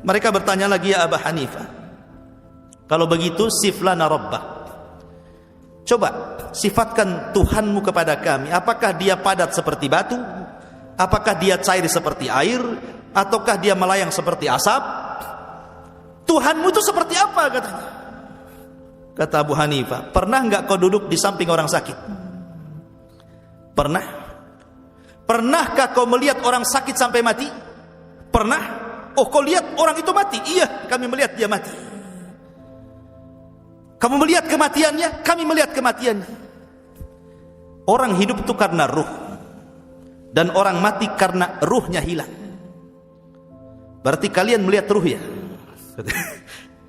mereka bertanya lagi, ya Abu Hanifah, kalau begitu siflana rabbak, coba sifatkan Tuhanmu kepada kami. Apakah dia padat seperti batu? Apakah dia cair seperti air? Ataukah dia melayang seperti asap? Tuhanmu itu seperti apa, katanya. Kata Abu Hanifah, pernah enggak kau duduk di samping orang sakit? Pernah? Pernahkah kau melihat orang sakit sampai mati? Pernah? Oh, kau lihat orang itu mati? Iya, kami melihat dia mati. Kamu melihat kematiannya? Kami melihat kematiannya. Orang hidup itu karena ruh, dan orang mati karena ruhnya hilang. Berarti kalian melihat ruh ya?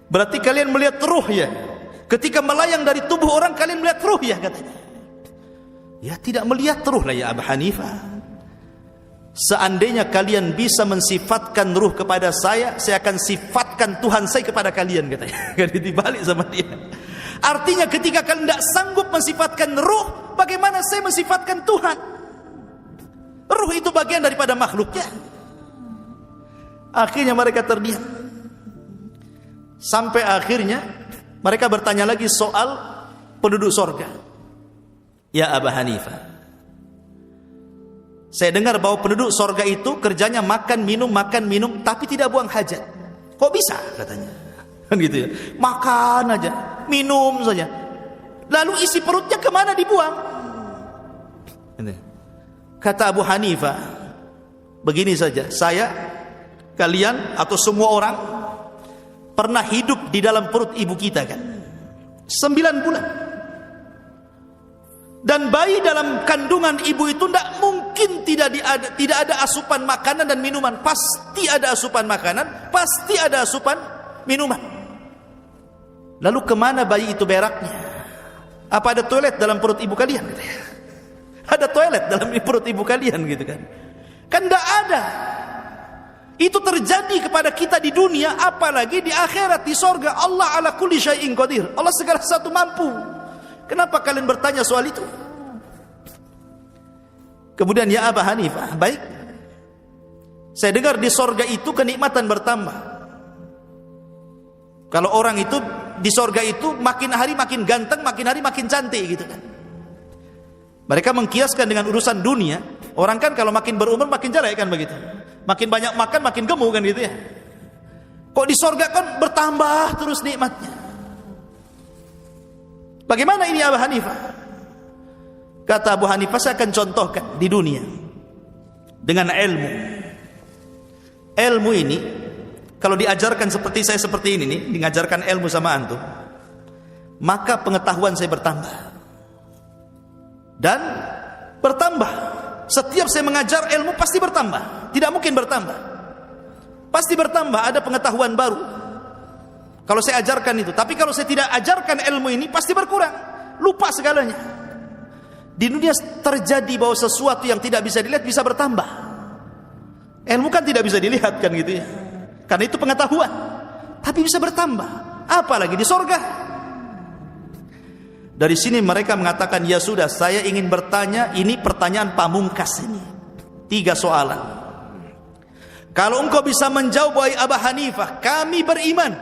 Berarti kalian melihat ruh ya? Ketika melayang dari tubuh orang, kalian melihat ruh ya, katanya. Ya tidak melihat ruh lah ya Abu Hanifah. Seandainya kalian bisa mensifatkan ruh kepada saya akan sifatkan Tuhan saya kepada kalian, katanya. Kan dibalik sama dia. Artinya ketika kalian tidak sanggup mensifatkan ruh, bagaimana saya mensifatkan Tuhan? Ruh itu bagian daripada makhluknya. Akhirnya mereka terdiam. Sampai akhirnya mereka bertanya lagi soal penduduk sorga. Ya Abu Hanifah, saya dengar bahwa penduduk sorga itu kerjanya makan minum, tapi tidak buang hajat. Kok bisa, katanya? Kan gitu ya. Makan aja, minum saja. Lalu isi perutnya kemana dibuang? Kata Abu Hanifah, begini saja, saya, kalian atau semua orang pernah hidup di dalam perut ibu kita kan 9 bulan. Dan bayi dalam kandungan ibu itu tidak mungkin tidak ada asupan makanan dan minuman. Pasti ada asupan makanan, pasti ada asupan minuman. Lalu kemana bayi itu beraknya? Apa ada toilet dalam perut ibu kalian? Ada toilet dalam perut ibu kalian gitu kan? Kan tidak ada. Itu terjadi kepada kita di dunia, apalagi di akhirat, di sorga. Allah ala kulli syai'in qadir. Allah segala sesuatu mampu. Kenapa kalian bertanya soal itu? Kemudian ya Abu Hanifah, baik. Saya dengar di sorga itu kenikmatan bertambah. Kalau orang itu di sorga itu makin hari makin ganteng, makin hari makin cantik gitu kan. Mereka mengkiaskan dengan urusan dunia. Orang kan kalau makin berumur makin jelek kan begitu. Makin banyak makan makin gemuk kan gitu ya. Kok di sorga kan bertambah terus nikmatnya. Bagaimana ini Abu Hanifah? Kata Abu Hanifah, saya akan contohkan di dunia dengan ilmu. Ilmu ini kalau diajarkan seperti saya seperti ini nih, mengajarkan ilmu sama antum, maka pengetahuan saya bertambah. Dan bertambah. Setiap saya mengajar ilmu pasti bertambah. Tidak mungkin bertambah. Pasti bertambah, ada pengetahuan baru kalau saya ajarkan itu. Tapi kalau saya tidak ajarkan ilmu ini pasti berkurang, lupa segalanya. Di dunia terjadi bahwa sesuatu yang tidak bisa dilihat bisa bertambah. Ilmu kan tidak bisa dilihat kan gitu ya, karena itu pengetahuan. Tapi bisa bertambah, apalagi di sorga. Dari sini mereka mengatakan, ya sudah, saya ingin bertanya, ini pertanyaan pamungkas ini, 3 soalan. Kalau engkau bisa menjawab, wahai Abu Hanifah, kami beriman,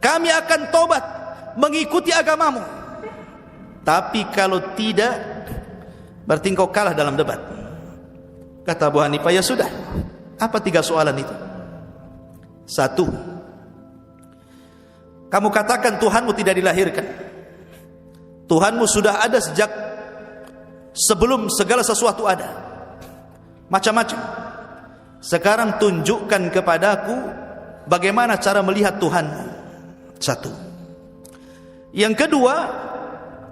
kami akan tobat mengikuti agamamu. Tapi kalau tidak, berarti engkau kalah dalam debat. Kata Abu Hanifah, ya sudah. Apa 3 soalan itu? 1, kamu katakan Tuhanmu tidak dilahirkan. Tuhanmu sudah ada sejak sebelum segala sesuatu ada. Macam-macam. Sekarang tunjukkan kepadaku bagaimana cara melihat Tuhanmu. 1. Yang kedua,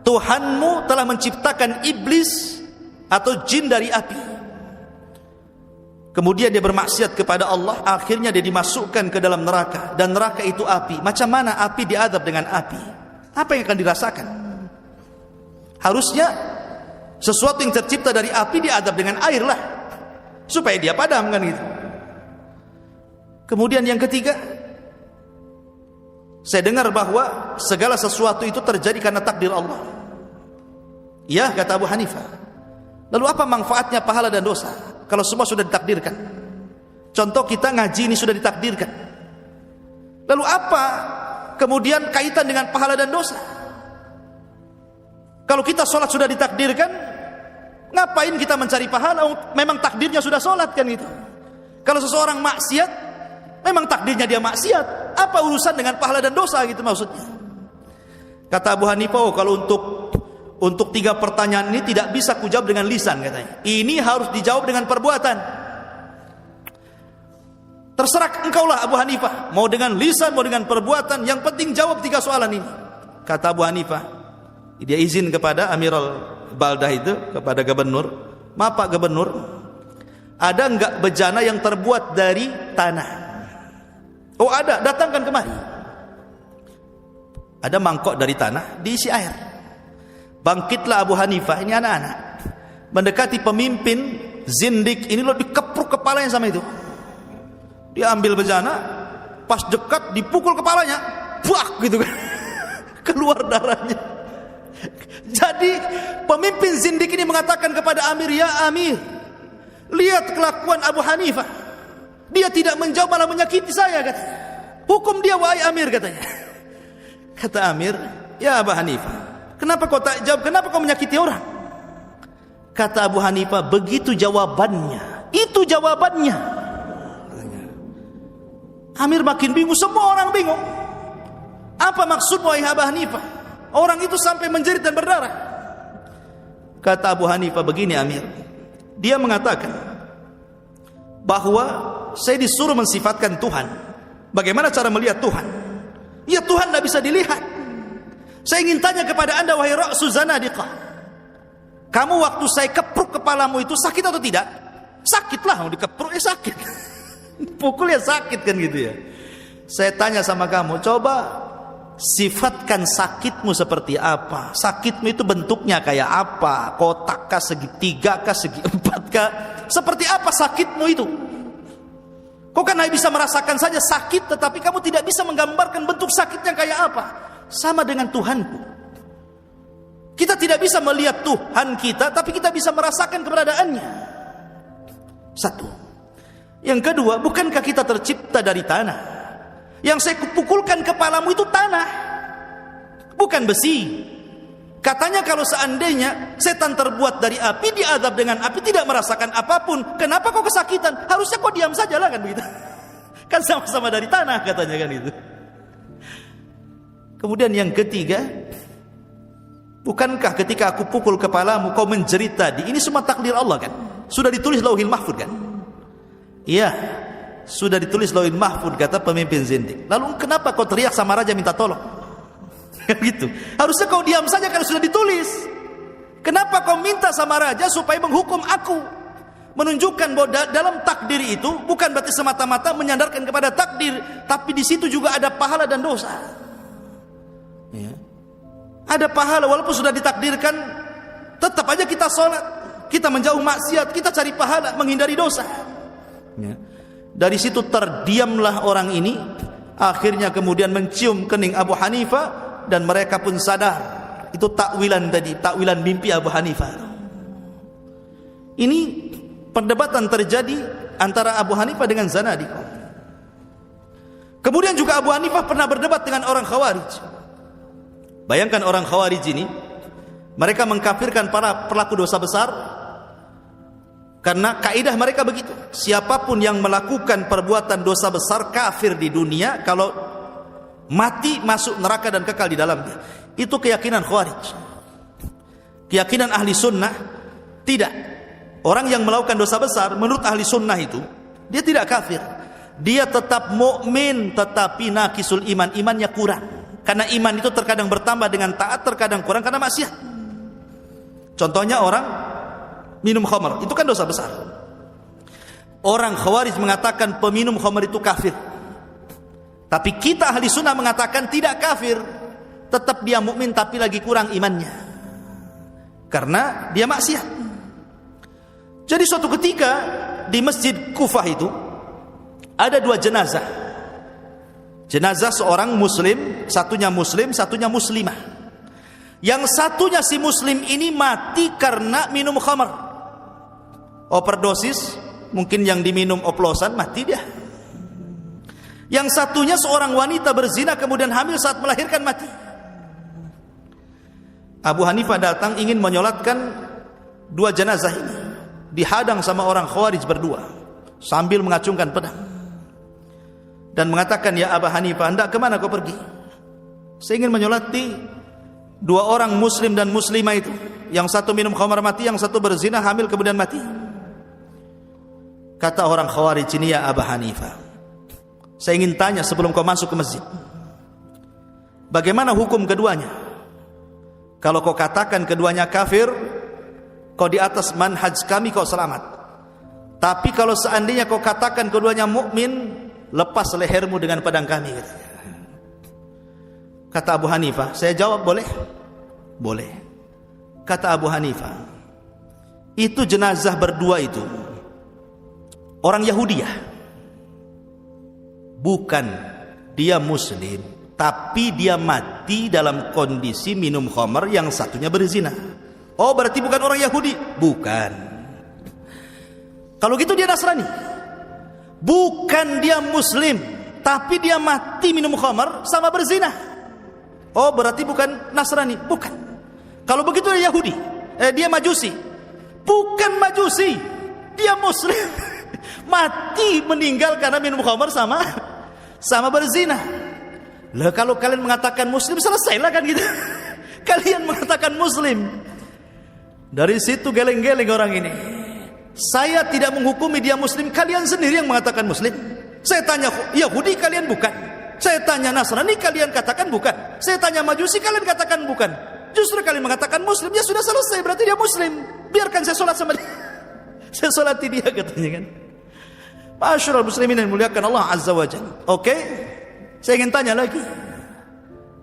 Tuhanmu telah menciptakan iblis atau jin dari api. Kemudian dia bermaksiat kepada Allah, akhirnya dia dimasukkan ke dalam neraka, dan neraka itu api. Macam mana api diadab dengan api? Apa yang akan dirasakan? Harusnya sesuatu yang tercipta dari api diadab dengan air lah, supaya dia padam kan gitu. Kemudian yang ketiga, saya dengar bahwa segala sesuatu itu terjadi karena takdir Allah. Ya, kata Abu Hanifah. Lalu apa manfaatnya pahala dan dosa kalau semua sudah ditakdirkan? Contoh, kita ngaji ini sudah ditakdirkan. Lalu apa kemudian kaitan dengan pahala dan dosa? Kalau kita sholat sudah ditakdirkan, ngapain kita mencari pahala? Memang takdirnya sudah sholat kan gitu. Kalau seseorang maksiat, memang takdirnya dia maksiat. Apa urusan dengan pahala dan dosa gitu maksudnya? Kata Abu Hanifah, oh, kalau untuk 3 pertanyaan ini tidak bisa kujawab dengan lisan katanya. Ini harus dijawab dengan perbuatan. Terserah engkaulah Abu Hanifah, mau dengan lisan mau dengan perbuatan, yang penting jawab 3 soalan ini. Kata Abu Hanifah, dia izin kepada Amirul Baldah itu, kepada gubernur, maaf Pak Gubernur, ada enggak bejana yang terbuat dari tanah? Oh ada, datangkan kemari. Ada mangkok dari tanah, diisi air. Bangkitlah Abu Hanifah, ini anak-anak, mendekati pemimpin zindik ini, lo dikepruk kepalanya sama itu. Dia ambil bejana, pas dekat dipukul kepalanya, buak gitu kan, keluar darahnya. Jadi pemimpin zindik ini mengatakan kepada Amir, ya Amir, lihat kelakuan Abu Hanifah, dia tidak menjawab malah menyakiti saya katanya. Hukum dia wahai Amir katanya. Kata Amir, ya Abu Hanifah, kenapa kau tak jawab, kenapa kau menyakiti orang? Kata Abu Hanifah, begitu jawabannya, itu jawabannya. Amir makin bingung, semua orang bingung. Apa maksud wahai Abu Hanifah? Orang itu sampai menjerit dan berdarah. Kata Abu Hanifah, begini Amir, dia mengatakan bahwa saya disuruh mensifatkan Tuhan. Bagaimana cara melihat Tuhan? Ya Tuhan tidak bisa dilihat. Saya ingin tanya kepada anda, wahai ra'su zanadiqah, kamu waktu saya kepruk kepalamu itu sakit atau tidak? Sakitlah, mau dikepruk ya sakit. Pukul ya sakit kan gitu ya. Saya tanya sama kamu, coba sifatkan sakitmu seperti apa? Sakitmu itu bentuknya kayak apa? Kotak kah, segitiga kah, segi empat kah? Seperti apa sakitmu itu? Kau kan hanya bisa merasakan saja sakit, tetapi kamu tidak bisa menggambarkan bentuk sakitnya kayak apa. Sama dengan Tuhanku. Kita tidak bisa melihat Tuhan kita, tapi kita bisa merasakan keberadaannya. Satu. Yang kedua, bukankah kita tercipta dari tanah? Yang saya pukulkan kepalamu itu tanah, bukan besi. Katanya kalau seandainya setan terbuat dari api, diazab dengan api, tidak merasakan apapun, kenapa kau kesakitan? Harusnya kau diam saja lah kan begitu. Kan sama-sama dari tanah katanya kan itu. Kemudian yang ketiga, bukankah ketika aku pukul kepalamu kau menjerit tadi? Ini semua takdir Allah kan? Sudah ditulis Lauhil Mahfuz kan? Iya, sudah ditulis Lauhil Mahfuz, kata pemimpin zindik. Lalu kenapa kau teriak sama raja minta tolong? Gitu. Harusnya kau diam saja kalau sudah ditulis. Kenapa kau minta sama raja supaya menghukum aku? Menunjukkan bahwa dalam takdir itu bukan berarti semata-mata menyandarkan kepada takdir, tapi di situ juga ada pahala dan dosa. Ya. Ada pahala walaupun sudah ditakdirkan, tetap aja kita sholat, kita menjauh maksiat, kita cari pahala, menghindari dosa. Ya. Dari situ terdiamlah orang ini. Akhirnya kemudian mencium kening Abu Hanifah, dan mereka pun sadar itu takwilan tadi, takwilan mimpi Abu Hanifah. Ini perdebatan terjadi antara Abu Hanifah dengan Zanadiqah. Kemudian juga Abu Hanifah pernah berdebat dengan orang Khawarij. Bayangkan orang Khawarij ini, mereka mengkafirkan para pelaku dosa besar karena kaidah mereka begitu. Siapapun yang melakukan perbuatan dosa besar kafir di dunia, kalau mati masuk neraka dan kekal di dalamnya. Itu keyakinan Khawarij. Keyakinan ahli sunnah tidak. Orang yang melakukan dosa besar menurut ahli sunnah itu, dia tidak kafir. Dia tetap mukmin, tetapi naqisul iman, imannya kurang. Karena iman itu terkadang bertambah dengan taat, terkadang kurang karena maksiat. Contohnya orang minum khamar, itu kan dosa besar. Orang Khawarij mengatakan peminum khamar itu kafir. Tapi kita ahli sunnah mengatakan tidak kafir, tetap dia mukmin tapi lagi kurang imannya karena dia maksiat. Jadi suatu ketika di masjid Kufah itu ada dua jenazah. Jenazah seorang muslim, satunya muslimah. Yang satunya si muslim ini mati karena minum khamar, overdosis, mungkin yang diminum oplosan, mati dia. Yang satunya seorang wanita berzina kemudian hamil saat melahirkan, mati. Abu Hanifah datang ingin menyolatkan dua jenazah ini, dihadang sama orang Khawarij berdua sambil mengacungkan pedang dan mengatakan, ya Abu Hanifah, hendak kemana kau pergi? Saya ingin menyolati dua orang muslim dan muslimah itu, yang satu minum khamar mati, yang satu berzina hamil kemudian mati. Kata orang Khawarij ini, ya Abu Hanifah, saya ingin tanya sebelum kau masuk ke masjid, bagaimana hukum keduanya? Kalau kau katakan keduanya kafir, kau di atas manhaj kami, kau selamat. Tapi kalau seandainya kau katakan keduanya mukmin, lepas lehermu dengan pedang kami. Kata Abu Hanifah, saya jawab boleh? Boleh. Kata Abu Hanifah, itu jenazah berdua itu orang Yahudi ya? Bukan, dia muslim, tapi dia mati dalam kondisi minum khamar, yang satunya berzina. Oh, berarti bukan orang Yahudi? Bukan. Kalau gitu dia Nasrani. Bukan, dia muslim, tapi dia mati minum khamar sama berzina. Oh, berarti bukan Nasrani? Bukan. Kalau begitu dia Yahudi. Dia Majusi. Bukan Majusi, dia muslim. Mati meninggal karena minum khamar sama berzina. Lah kalau kalian mengatakan muslim, selesailah kan gitu. Kalian mengatakan Muslim. Dari situ geleng-geleng orang ini. Saya tidak menghukumi dia Muslim, kalian sendiri yang mengatakan Muslim. Saya tanya Yahudi, kalian bukan. Saya tanya Nasrani, kalian katakan bukan. Saya tanya Majusi, kalian katakan bukan. Justru kalian mengatakan Muslim. Ya sudah selesai, berarti dia Muslim. Biarkan saya sholat sama dia. Saya sholati dia, katanya kan. Ma'asyiral muslimin yang muliakan Allah Azza wa Jalla. Oke, saya ingin tanya lagi.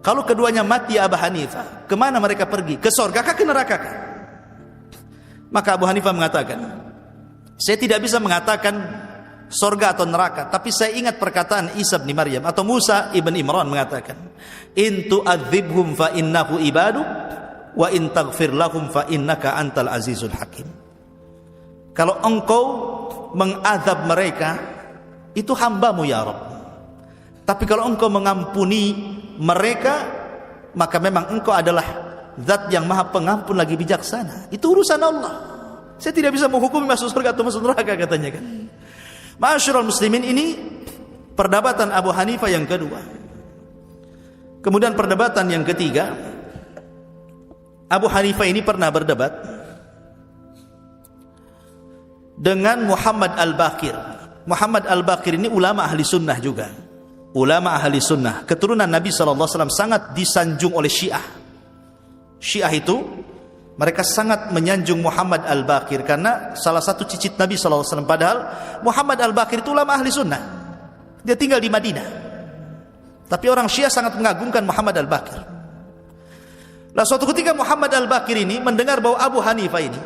Kalau keduanya mati Abu Hanifah, kemana mereka pergi? Ke surga kah, ke neraka kah? Maka Abu Hanifah mengatakan, saya tidak bisa mengatakan surga atau neraka, tapi saya ingat perkataan Isa bin Maryam atau Musa ibn Imran mengatakan, in tu'adzibhum fa innahu ibaduk wa in taghfir lahum fa innaka antal azizul hakim. Kalau engkau mengadab mereka, itu hambamu ya Rabb. Tapi kalau engkau mengampuni mereka, maka memang engkau adalah zat yang maha pengampun lagi bijaksana. Itu urusan Allah. Saya tidak bisa menghukumi masuk surga atau masuk neraka, katanya kan. Ma'asyiral muslimin, ini perdebatan Abu Hanifah yang kedua. Kemudian perdebatan yang ketiga, Abu Hanifah ini pernah berdebat dengan Muhammad Al-Baqir. Muhammad Al-Baqir ini ulama ahli sunnah juga. Ulama ahli sunnah, keturunan Nabi SAW, sangat disanjung oleh Syiah. Syiah itu mereka sangat menyanjung Muhammad Al-Baqir karena salah satu cicit Nabi SAW. Padahal Muhammad Al-Baqir itu ulama ahli sunnah. Dia tinggal di Madinah. Tapi orang Syiah sangat mengagungkan Muhammad Al-Baqir. Nah, suatu ketika Muhammad Al-Baqir ini mendengar bahwa Abu Hanifah ini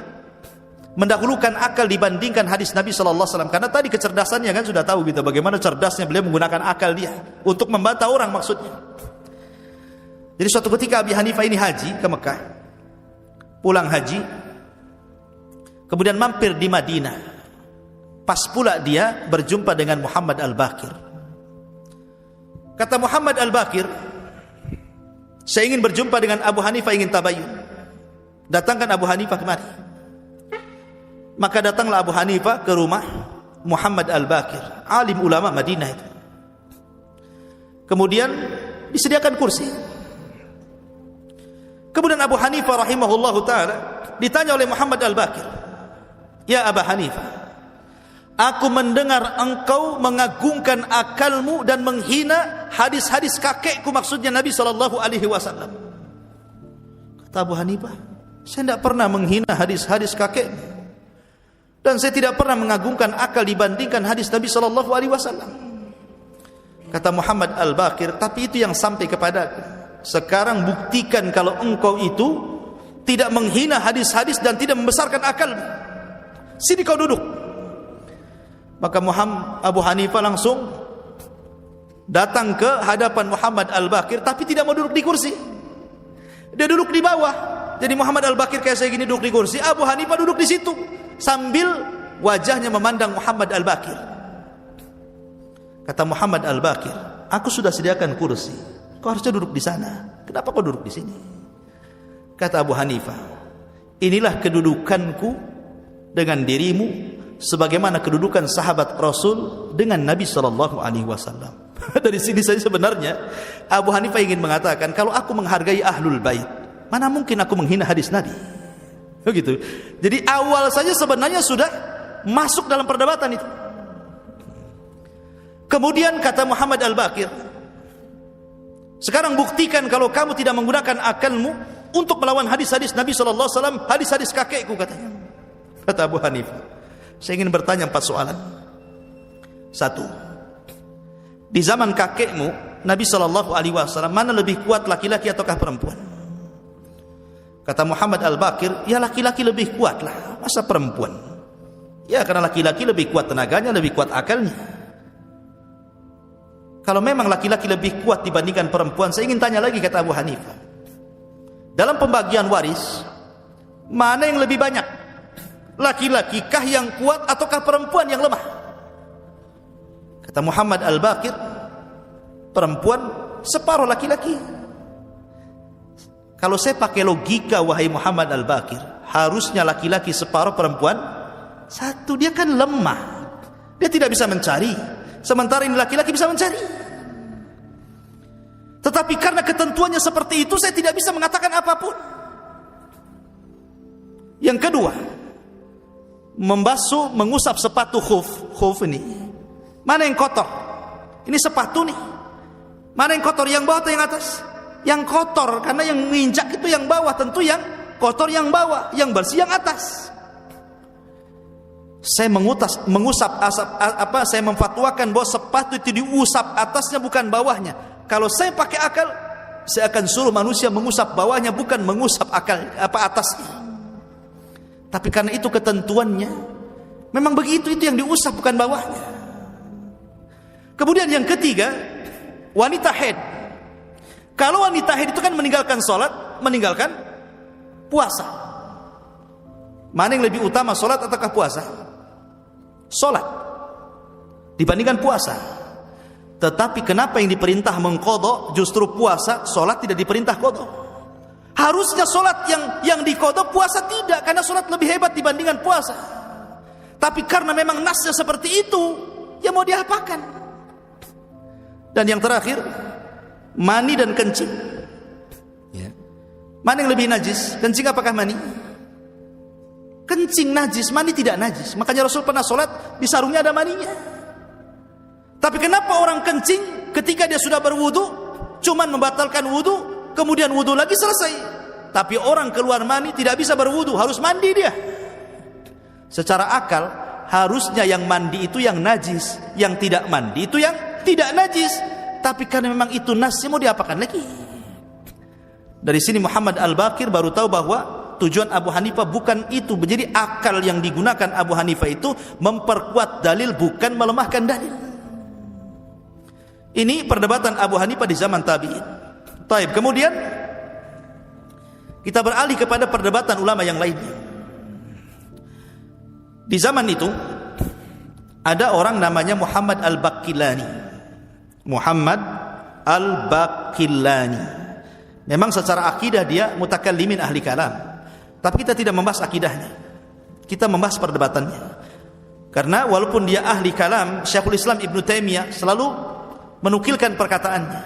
mendahulukan akal dibandingkan hadis Nabi SAW. Karena tadi kecerdasannya kan sudah tahu gitu, bagaimana cerdasnya beliau menggunakan akal dia untuk membantah orang maksudnya. Jadi suatu ketika Abu Hanifah ini haji ke Mekah, pulang haji, kemudian mampir di Madinah. Pas pula dia berjumpa dengan Muhammad Al-Baqir. Kata Muhammad Al-Baqir, saya ingin berjumpa dengan Abu Hanifah, ingin tabayyun. Datangkan Abu Hanifah kemari. Maka datanglah Abu Hanifah ke rumah Muhammad Al-Baqir, alim ulama Madinah itu. Kemudian disediakan kursi. Kemudian Abu Hanifah rahimahullahu ta'ala ditanya oleh Muhammad Al-Baqir, ya Abu Hanifah, aku mendengar engkau mengagungkan akalmu dan menghina hadis-hadis kakekku, maksudnya Nabi SAW. Kata Abu Hanifah, saya tidak pernah menghina hadis-hadis kakekmu. Dan saya tidak pernah mengagungkan akal dibandingkan hadis Nabi SAW. Kata Muhammad Al-Baqir, tapi itu yang sampai kepadaku. Sekarang buktikan kalau engkau itu tidak menghina hadis-hadis dan tidak membesarkan akalmu. Sini kau duduk. Maka Abu Hanifah langsung datang ke hadapan Muhammad Al-Baqir, tapi tidak mau duduk di kursi. Dia duduk di bawah. Jadi Muhammad Al-Baqir kayak saya gini duduk di kursi, Abu Hanifah duduk di situ, sambil wajahnya memandang Muhammad Al-Baqir. Kata Muhammad Al-Baqir, aku sudah sediakan kursi, kau harusnya duduk di sana. Kenapa kau duduk di sini? Kata Abu Hanifah, inilah kedudukanku dengan dirimu, sebagaimana kedudukan sahabat Rasul dengan Nabi SAW. Dari sini saya sebenarnya Abu Hanifah ingin mengatakan, kalau aku menghargai Ahlul Bait, mana mungkin aku menghina hadis Nabi? Begitu. Jadi awal saja sebenarnya sudah masuk dalam perdebatan itu. Kemudian kata Muhammad Al-Baqir, sekarang buktikan kalau kamu tidak menggunakan akalmu untuk melawan hadis-hadis Nabi SAW, hadis-hadis kakekku, katanya. Kata Abu Hanifah, saya ingin bertanya 4 soalan. 1, di zaman kakekmu Nabi SAW, mana lebih kuat, laki-laki ataukah perempuan? Kata Muhammad Al-Baqir, ya laki-laki lebih kuat lah, masa perempuan? Ya karena laki-laki lebih kuat tenaganya, lebih kuat akalnya. Kalau memang laki-laki lebih kuat dibandingkan perempuan, saya ingin tanya lagi, kata Abu Hanifah, dalam pembagian waris, mana yang lebih banyak? Laki-laki kah yang kuat ataukah perempuan yang lemah? Kata Muhammad Al-Baqir, perempuan separuh laki-laki. Kalau saya pakai logika, wahai Muhammad Al-Baqir, harusnya laki-laki separuh, perempuan 1. Dia kan lemah, dia tidak bisa mencari, sementara ini laki-laki bisa mencari. Tetapi karena ketentuannya seperti itu, saya tidak bisa mengatakan apapun. Yang kedua, membasuh, mengusap sepatu khuf ini. Mana yang kotor? Ini sepatu nih. Mana yang kotor, yang bawah atau yang atas? Yang kotor, karena yang menginjak itu yang bawah, tentu yang kotor yang bawah, yang bersih yang atas. Saya saya memfatwakan bahwa sepatu itu diusap atasnya bukan bawahnya. Kalau saya pakai akal, saya akan suruh manusia mengusap bawahnya, bukan mengusap atasnya. Tapi karena itu ketentuannya, memang begitu, itu yang diusap bukan bawahnya. Kemudian yang ketiga, wanita haid. Kalau wanita haid itu kan meninggalkan sholat, meninggalkan puasa. Mana yang lebih utama, sholat ataukah puasa? Sholat dibandingkan puasa. Tetapi kenapa yang diperintah mengqadha justru puasa, sholat tidak diperintah qadha? Harusnya sholat yang diqadha, puasa tidak, karena sholat lebih hebat dibandingkan puasa. Tapi karena memang nasnya seperti itu, ya mau diapakan? Dan yang terakhir, mani dan kencing. Mana yang lebih najis? Kencing apakah mani? Kencing najis, mani tidak najis. Makanya Rasul pernah sholat, di sarungnya ada maninya. Tapi kenapa orang kencing ketika dia sudah berwudu, cuman membatalkan wudu, kemudian wudu lagi selesai. Tapi orang keluar mani tidak bisa berwudu, harus mandi dia. Secara akal, harusnya yang mandi itu yang najis, yang tidak mandi itu yang tidak najis. Tapi karena memang itu nasnya, mau diapakan lagi? Dari sini Muhammad Al-Baqir baru tahu bahwa tujuan Abu Hanifah bukan itu. Jadi akal yang digunakan Abu Hanifah itu memperkuat dalil, bukan melemahkan dalil. Ini perdebatan Abu Hanifah di zaman tabi'in. Taib. Kemudian kita beralih kepada perdebatan ulama yang lainnya. Di zaman itu ada orang namanya Muhammad Al-Baqillani. Muhammad Al-Baqillani. Memang secara akidah dia mutakallimin ahli kalam. Tapi kita tidak membahas akidahnya. Kita membahas perdebatannya. Karena walaupun dia ahli kalam, Syekhul Islam Ibn Taimiyah selalu menukilkan perkataannya.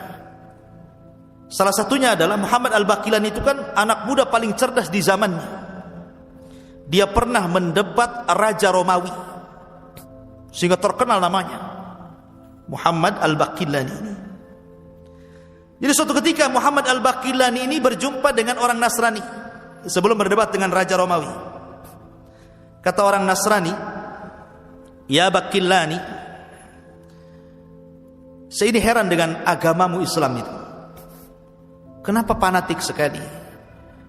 Salah satunya adalah Muhammad Al-Baqillani itu kan anak muda paling cerdas di zamannya. Dia pernah mendebat Raja Romawi, sehingga terkenal namanya Muhammad Al-Baqillani ini. Jadi suatu ketika Muhammad Al-Baqillani ini berjumpa dengan orang Nasrani sebelum berdebat dengan Raja Romawi. Kata orang Nasrani, "Ya Baqillani, saya ini heran dengan agamamu Islam itu. Kenapa fanatik sekali?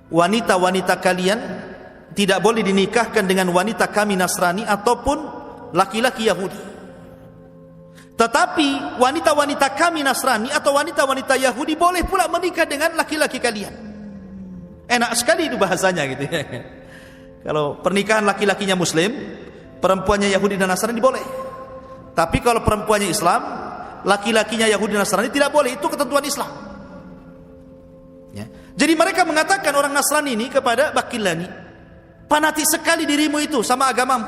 Wanita-wanita kalian tidak boleh dinikahkan dengan wanita kami Nasrani ataupun laki-laki Yahudi. Tetapi wanita-wanita kami Nasrani atau wanita-wanita Yahudi boleh pula menikah dengan laki-laki kalian." Enak sekali itu bahasanya gitu ya. Kalau pernikahan laki-lakinya Muslim, perempuannya Yahudi dan Nasrani boleh. Tapi kalau perempuannya Islam, laki-lakinya Yahudi dan Nasrani tidak boleh. Itu ketentuan Islam. Ya. Jadi mereka mengatakan orang Nasrani ini kepada Baqillani, fanatik sekali dirimu itu sama agamamu.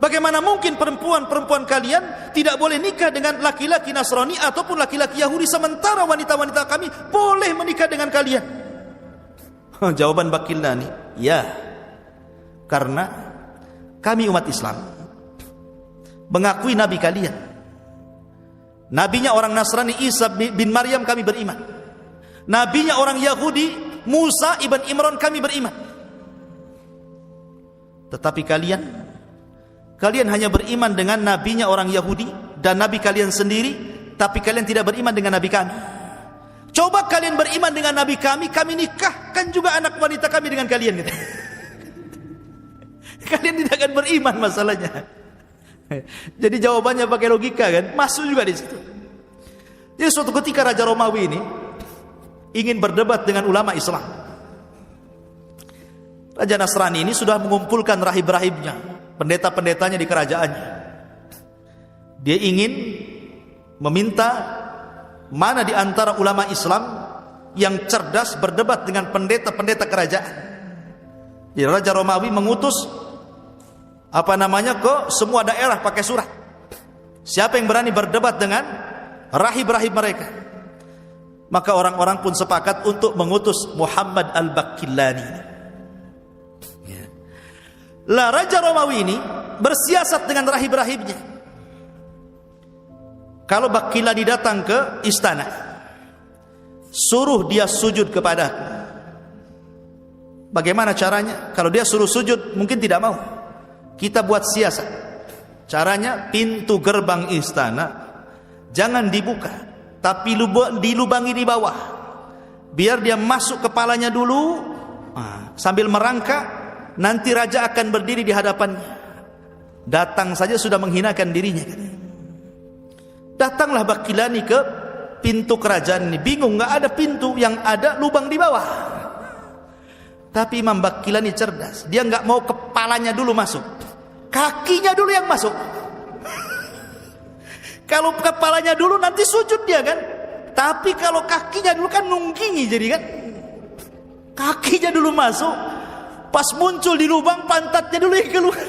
Bagaimana mungkin perempuan-perempuan kalian tidak boleh nikah dengan laki-laki Nasrani ataupun laki-laki Yahudi, sementara wanita-wanita kami boleh menikah dengan kalian? Jawaban Baqillani, ya, karena kami umat Islam mengakui Nabi kalian. Nabinya orang Nasrani Isa bin Maryam kami beriman. Nabinya orang Yahudi Musa ibn Imran kami beriman. Tetapi kalian hanya beriman dengan nabinya orang Yahudi dan nabi kalian sendiri, tapi kalian tidak beriman dengan nabi kami. Coba kalian beriman dengan nabi kami nikahkan juga anak wanita kami dengan kalian gitu. Kalian tidak akan beriman masalahnya. Jadi jawabannya pakai logika kan, masuk juga di situ. Jadi suatu ketika Raja Romawi ini ingin berdebat dengan ulama Islam. Raja Nasrani ini sudah mengumpulkan rahib-rahibnya, pendeta-pendetanya di kerajaannya. Dia ingin meminta mana di antara ulama Islam yang cerdas berdebat dengan pendeta-pendeta kerajaan. Jadi Raja Romawi mengutus ke semua daerah pakai surat. Siapa yang berani berdebat dengan rahib-rahib mereka? Maka orang-orang pun sepakat untuk mengutus Muhammad al-Baqillani. Lah Raja Romawi ini bersiasat dengan rahib-rahibnya. Kalau Baqillani datang ke istana, suruh dia sujud kepadaku. Bagaimana caranya? Kalau dia suruh sujud mungkin tidak mau. Kita buat siasat. Caranya pintu gerbang istana jangan dibuka, tapi dilubangi di bawah. Biar dia masuk kepalanya dulu, sambil merangkak, nanti raja akan berdiri di hadapannya. Datang saja sudah menghinakan dirinya. Datanglah Baqillani ke pintu kerajaan ini. Bingung, nggak ada pintu, yang ada lubang di bawah. Tapi Imam Baqillani cerdas. Dia nggak mau kepalanya dulu masuk, kakinya dulu yang masuk. Kalau kepalanya dulu nanti sujud dia kan. Tapi kalau kakinya dulu kan nunggingi jadi kan. Kakinya dulu masuk. Pas muncul di lubang pantatnya dulu yang keluar.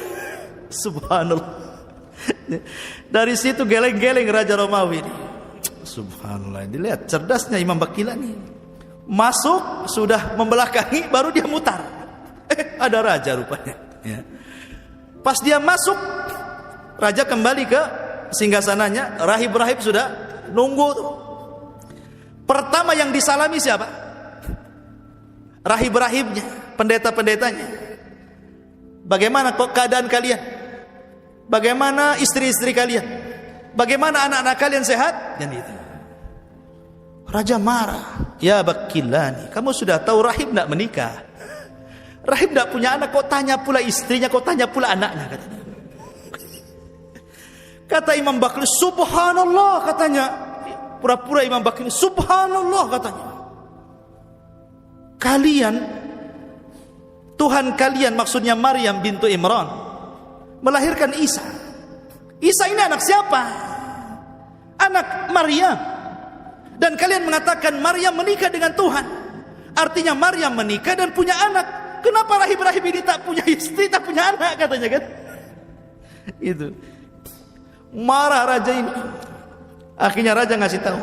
Subhanallah. Dari situ geleng-geleng Raja Romawi ini. Subhanallah. Dilihat cerdasnya Imam Baqillani. Masuk sudah membelakangi baru dia mutar. Ada raja rupanya. Ya. Pas dia masuk, raja kembali ke singgasananya. Rahib-rahib sudah nunggu. Pertama yang disalami siapa? Rahib-rahibnya, pendeta-pendetanya. Bagaimana keadaan kalian? Bagaimana istri-istri kalian? Bagaimana anak-anak kalian sehat? Dan itu. Raja marah. Ya Baqillani, kamu sudah tahu rahib tidak menikah. Rahib tidak punya anak, kok tanya pula istrinya, kok tanya pula anaknya, katanya. Kata Imam Baqillani, subhanallah, katanya. Pura-pura Imam Baqillani, subhanallah, katanya. Kalian, Tuhan kalian, maksudnya Maryam bintu Imran, melahirkan Isa. Isa ini anak siapa? Anak Maryam. Dan kalian mengatakan Maryam menikah dengan Tuhan. Artinya Maryam menikah dan punya anak. Kenapa rahib-rahib ini tak punya istri, tak punya anak, katanya kan? Itu. Marah raja ini. Akhirnya raja ngasih tahu.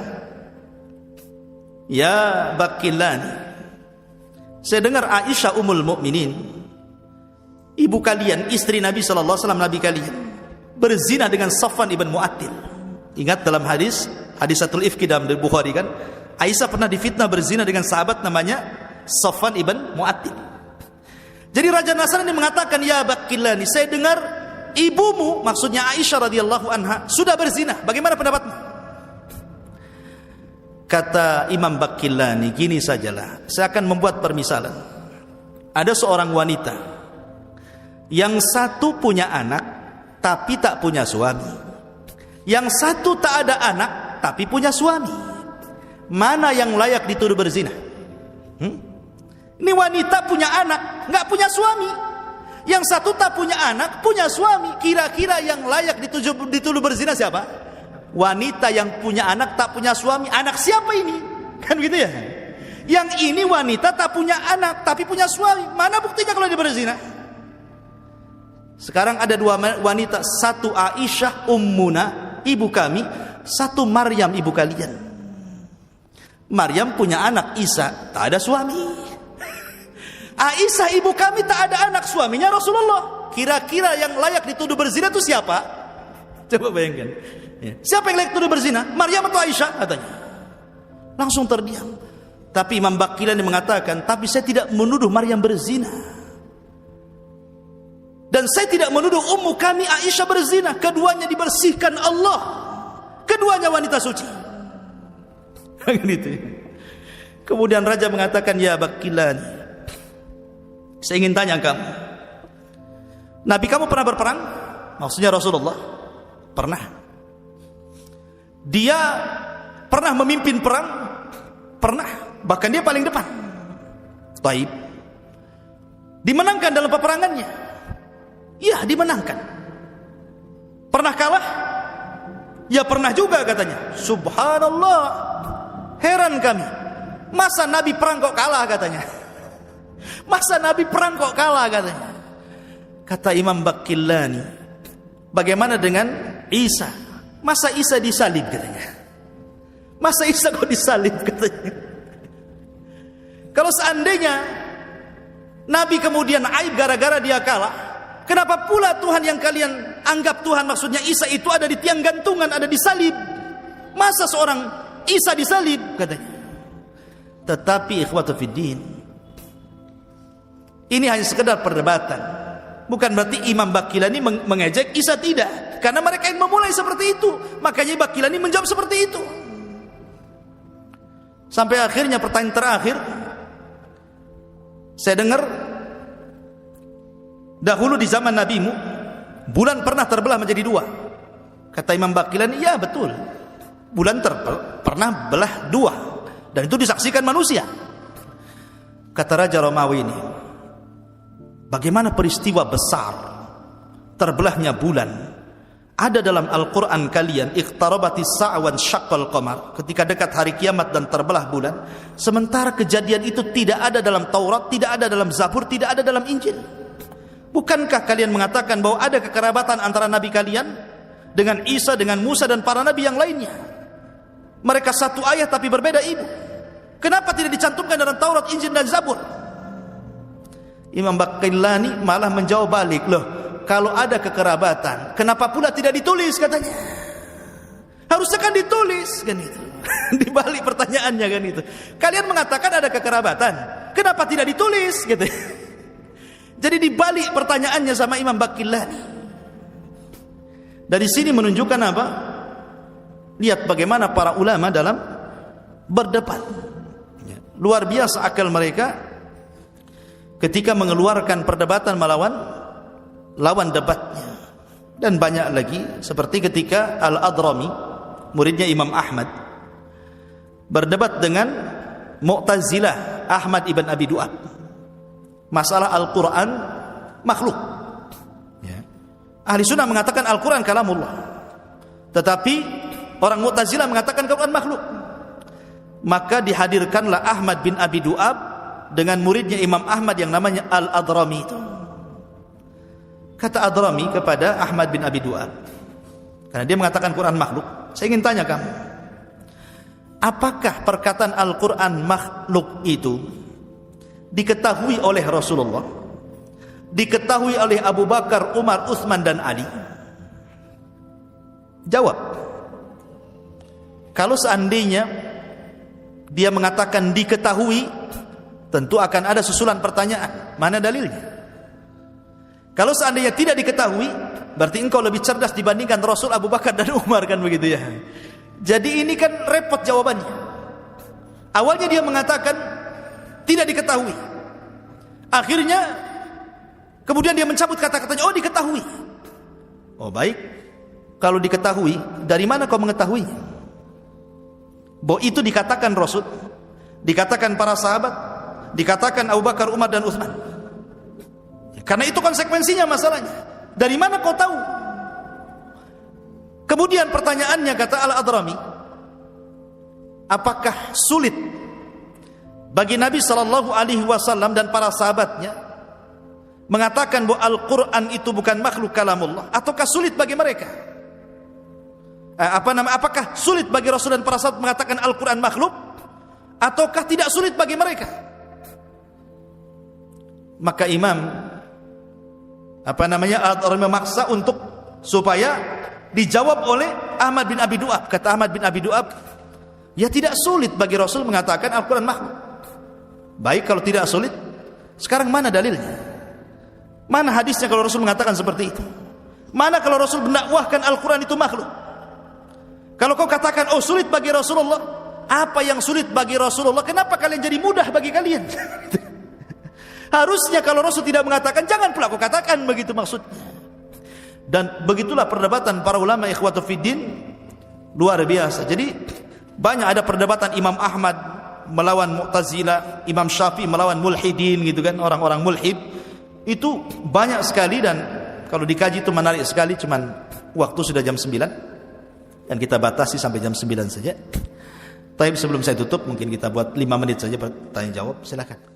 Ya Baqillani, saya dengar Aisyah Ummul Mukminin, ibu kalian, istri Nabi sallallahu alaihi wasallam, nabi kalian, berzina dengan Safwan ibn Mu'attil. Ingat dalam hadisatul ifki dalam Bukhari kan, Aisyah pernah difitnah berzina dengan sahabat namanya Safwan ibn Mu'attil. Jadi Raja Nasrani mengatakan, ya Baqillani, saya dengar ibumu, maksudnya Aisyah radhiyallahu anha, sudah berzina. Bagaimana pendapatmu? Kata Imam Baqillani, gini sajalah, saya akan membuat permisalan. Ada seorang wanita yang satu punya anak tapi tak punya suami. Yang satu tak ada anak tapi punya suami. Mana yang layak dituduh berzina? Ini wanita punya anak, nggak punya suami. Yang satu tak punya anak, punya suami. Kira-kira yang layak dituduh berzina siapa? Wanita yang punya anak tak punya suami. Anak siapa ini? Kan gitu ya. Yang ini wanita tak punya anak tapi punya suami. Mana buktinya kalau dia berzina? Sekarang ada dua wanita, satu Aisyah ummuna, ibu kami, satu Maryam, ibu kalian. Maryam punya anak Isa, tak ada suami. Aisyah ibu kami tak ada anak, suaminya Rasulullah. Kira-kira yang layak dituduh berzina itu siapa? Coba bayangkan. Siapa yang layak dituduh berzina? Maryam atau Aisyah? Katanya. Langsung terdiam. Tapi Imam Baqillani mengatakan, tapi saya tidak menuduh Maryam berzina. Dan saya tidak menuduh ummu kami Aisyah berzina. Keduanya dibersihkan Allah. Keduanya wanita suci. Gitu. Kemudian raja mengatakan, ya Baqillani, saya ingin tanya kamu, Nabi kamu pernah berperang? Maksudnya Rasulullah. Pernah. Dia pernah memimpin perang? Pernah. Bahkan dia paling depan. Taib. Dimenangkan dalam peperangannya? Ya, dimenangkan. Pernah kalah? Ya pernah juga, katanya. Subhanallah. Heran kami. Masa Nabi perang kok kalah, katanya. Masa Nabi perang kok kalah, katanya. Kata Imam Baqillani, bagaimana dengan Isa? Masa Isa disalib, katanya. Masa Isa kok disalib katanya. Kalau seandainya Nabi kemudian aib gara-gara dia kalah, kenapa pula Tuhan yang kalian anggap Tuhan, maksudnya Isa itu ada di tiang gantungan, ada disalib? Masa seorang Isa disalib katanya. Tetapi ikhwatu fiddin, ini hanya sekedar perdebatan. Bukan berarti Imam Baqillani mengejek Isa, tidak. Karena mereka yang memulai seperti itu, makanya Baqillani menjawab seperti itu. Sampai akhirnya pertanyaan terakhir, saya dengar dahulu di zaman nabimu bulan pernah terbelah menjadi dua. Kata Imam Baqillani, ya betul, bulan pernah belah dua, dan itu disaksikan manusia. Kata Raja Romawi ini, bagaimana peristiwa besar terbelahnya bulan ada dalam Al-Quran kalian, iqtarabatis sa'wan syaqqal qamar, ketika dekat hari kiamat dan terbelah bulan, sementara kejadian itu tidak ada dalam Taurat, tidak ada dalam Zabur, tidak ada dalam Injil. Bukankah kalian mengatakan bahwa ada kekerabatan antara nabi kalian dengan Isa, dengan Musa dan para nabi yang lainnya? Mereka satu ayah tapi berbeda ibu. Kenapa tidak dicantumkan dalam Taurat, Injil dan Zabur? Imam Baqillani malah menjawab balik, loh, kalau ada kekerabatan, kenapa pula tidak ditulis katanya? Harusnya kan ditulis kan itu. Dibalik pertanyaannya kan itu. Kalian mengatakan ada kekerabatan, kenapa tidak ditulis gitu. Jadi dibalik pertanyaannya sama Imam Baqillani. Dari sini menunjukkan apa? Lihat bagaimana para ulama dalam berdebat. Luar biasa akal mereka ketika mengeluarkan perdebatan melawan lawan debatnya. Dan banyak lagi, seperti ketika Al-Adrami, muridnya Imam Ahmad, berdebat dengan Mu'tazilah Ahmad ibn Abi Du'ab masalah Al-Quran makhluk ya. Ahli sunnah mengatakan Al-Quran kalamullah, tetapi orang Mu'tazilah mengatakan Al-Quran makhluk. Maka dihadirkanlah Ahmad bin Abi Du'ab dengan muridnya Imam Ahmad yang namanya Al-Adrami itu. Kata Adrami kepada Ahmad bin Abi Du'ab, karena dia mengatakan Quran makhluk, saya ingin tanya kamu, apakah perkataan Al-Quran makhluk itu diketahui oleh Rasulullah, diketahui oleh Abu Bakar, Umar, Utsman dan Ali? Jawab. Kalau seandainya dia mengatakan diketahui, tentu akan ada susulan pertanyaan, mana dalilnya? Kalau seandainya tidak diketahui, berarti engkau lebih cerdas dibandingkan Rasul, Abu Bakar dan Umar, kan begitu ya. Jadi ini kan repot jawabannya. Awalnya dia mengatakan tidak diketahui, akhirnya kemudian dia mencabut kata-katanya, oh diketahui. Oh baik, kalau diketahui, dari mana kau mengetahuinya? Bahwa itu dikatakan Rasul, dikatakan para sahabat, dikatakan Abu Bakar, Umar dan Utsman. Karena itu konsekuensinya masalahnya. Dari mana kau tahu? Kemudian pertanyaannya, kata Al-Adrami, apakah sulit bagi Nabi SAW dan para sahabatnya mengatakan bahwa Al-Quran itu bukan makhluk kalamullah? Ataukah sulit bagi mereka? Apakah sulit bagi Rasul dan para sahabat mengatakan Al-Quran makhluk? Ataukah tidak sulit bagi mereka? Maka Imam Al-Adrami memaksa untuk supaya dijawab oleh Ahmad bin Abi Du'ab. Kata Ahmad bin Abi Du'ab, ya tidak sulit bagi Rasul mengatakan Al-Quran makhluk. Baik, kalau tidak sulit, sekarang mana dalilnya? Mana hadisnya kalau Rasul mengatakan seperti itu? Mana kalau Rasul mendakwahkan Al-Quran itu makhluk? Kalau kau katakan, oh sulit bagi Rasulullah, apa yang sulit bagi Rasulullah? Kenapa kalian jadi mudah bagi kalian? Harusnya kalau Rasul tidak mengatakan, jangan pula kau katakan, begitu maksudnya. Dan begitulah perdebatan para ulama ikhwatu fiddin, luar biasa. Jadi banyak ada perdebatan Imam Ahmad melawan Mu'tazilah, Imam Syafi'i melawan mulhidin gitu kan, orang-orang mulhid. Itu banyak sekali, dan kalau dikaji itu menarik sekali. Cuman waktu sudah jam 9 dan kita batasi sampai jam 9 saja. Tapi sebelum saya tutup, mungkin kita buat 5 menit saja pertanyaan jawab, silakan.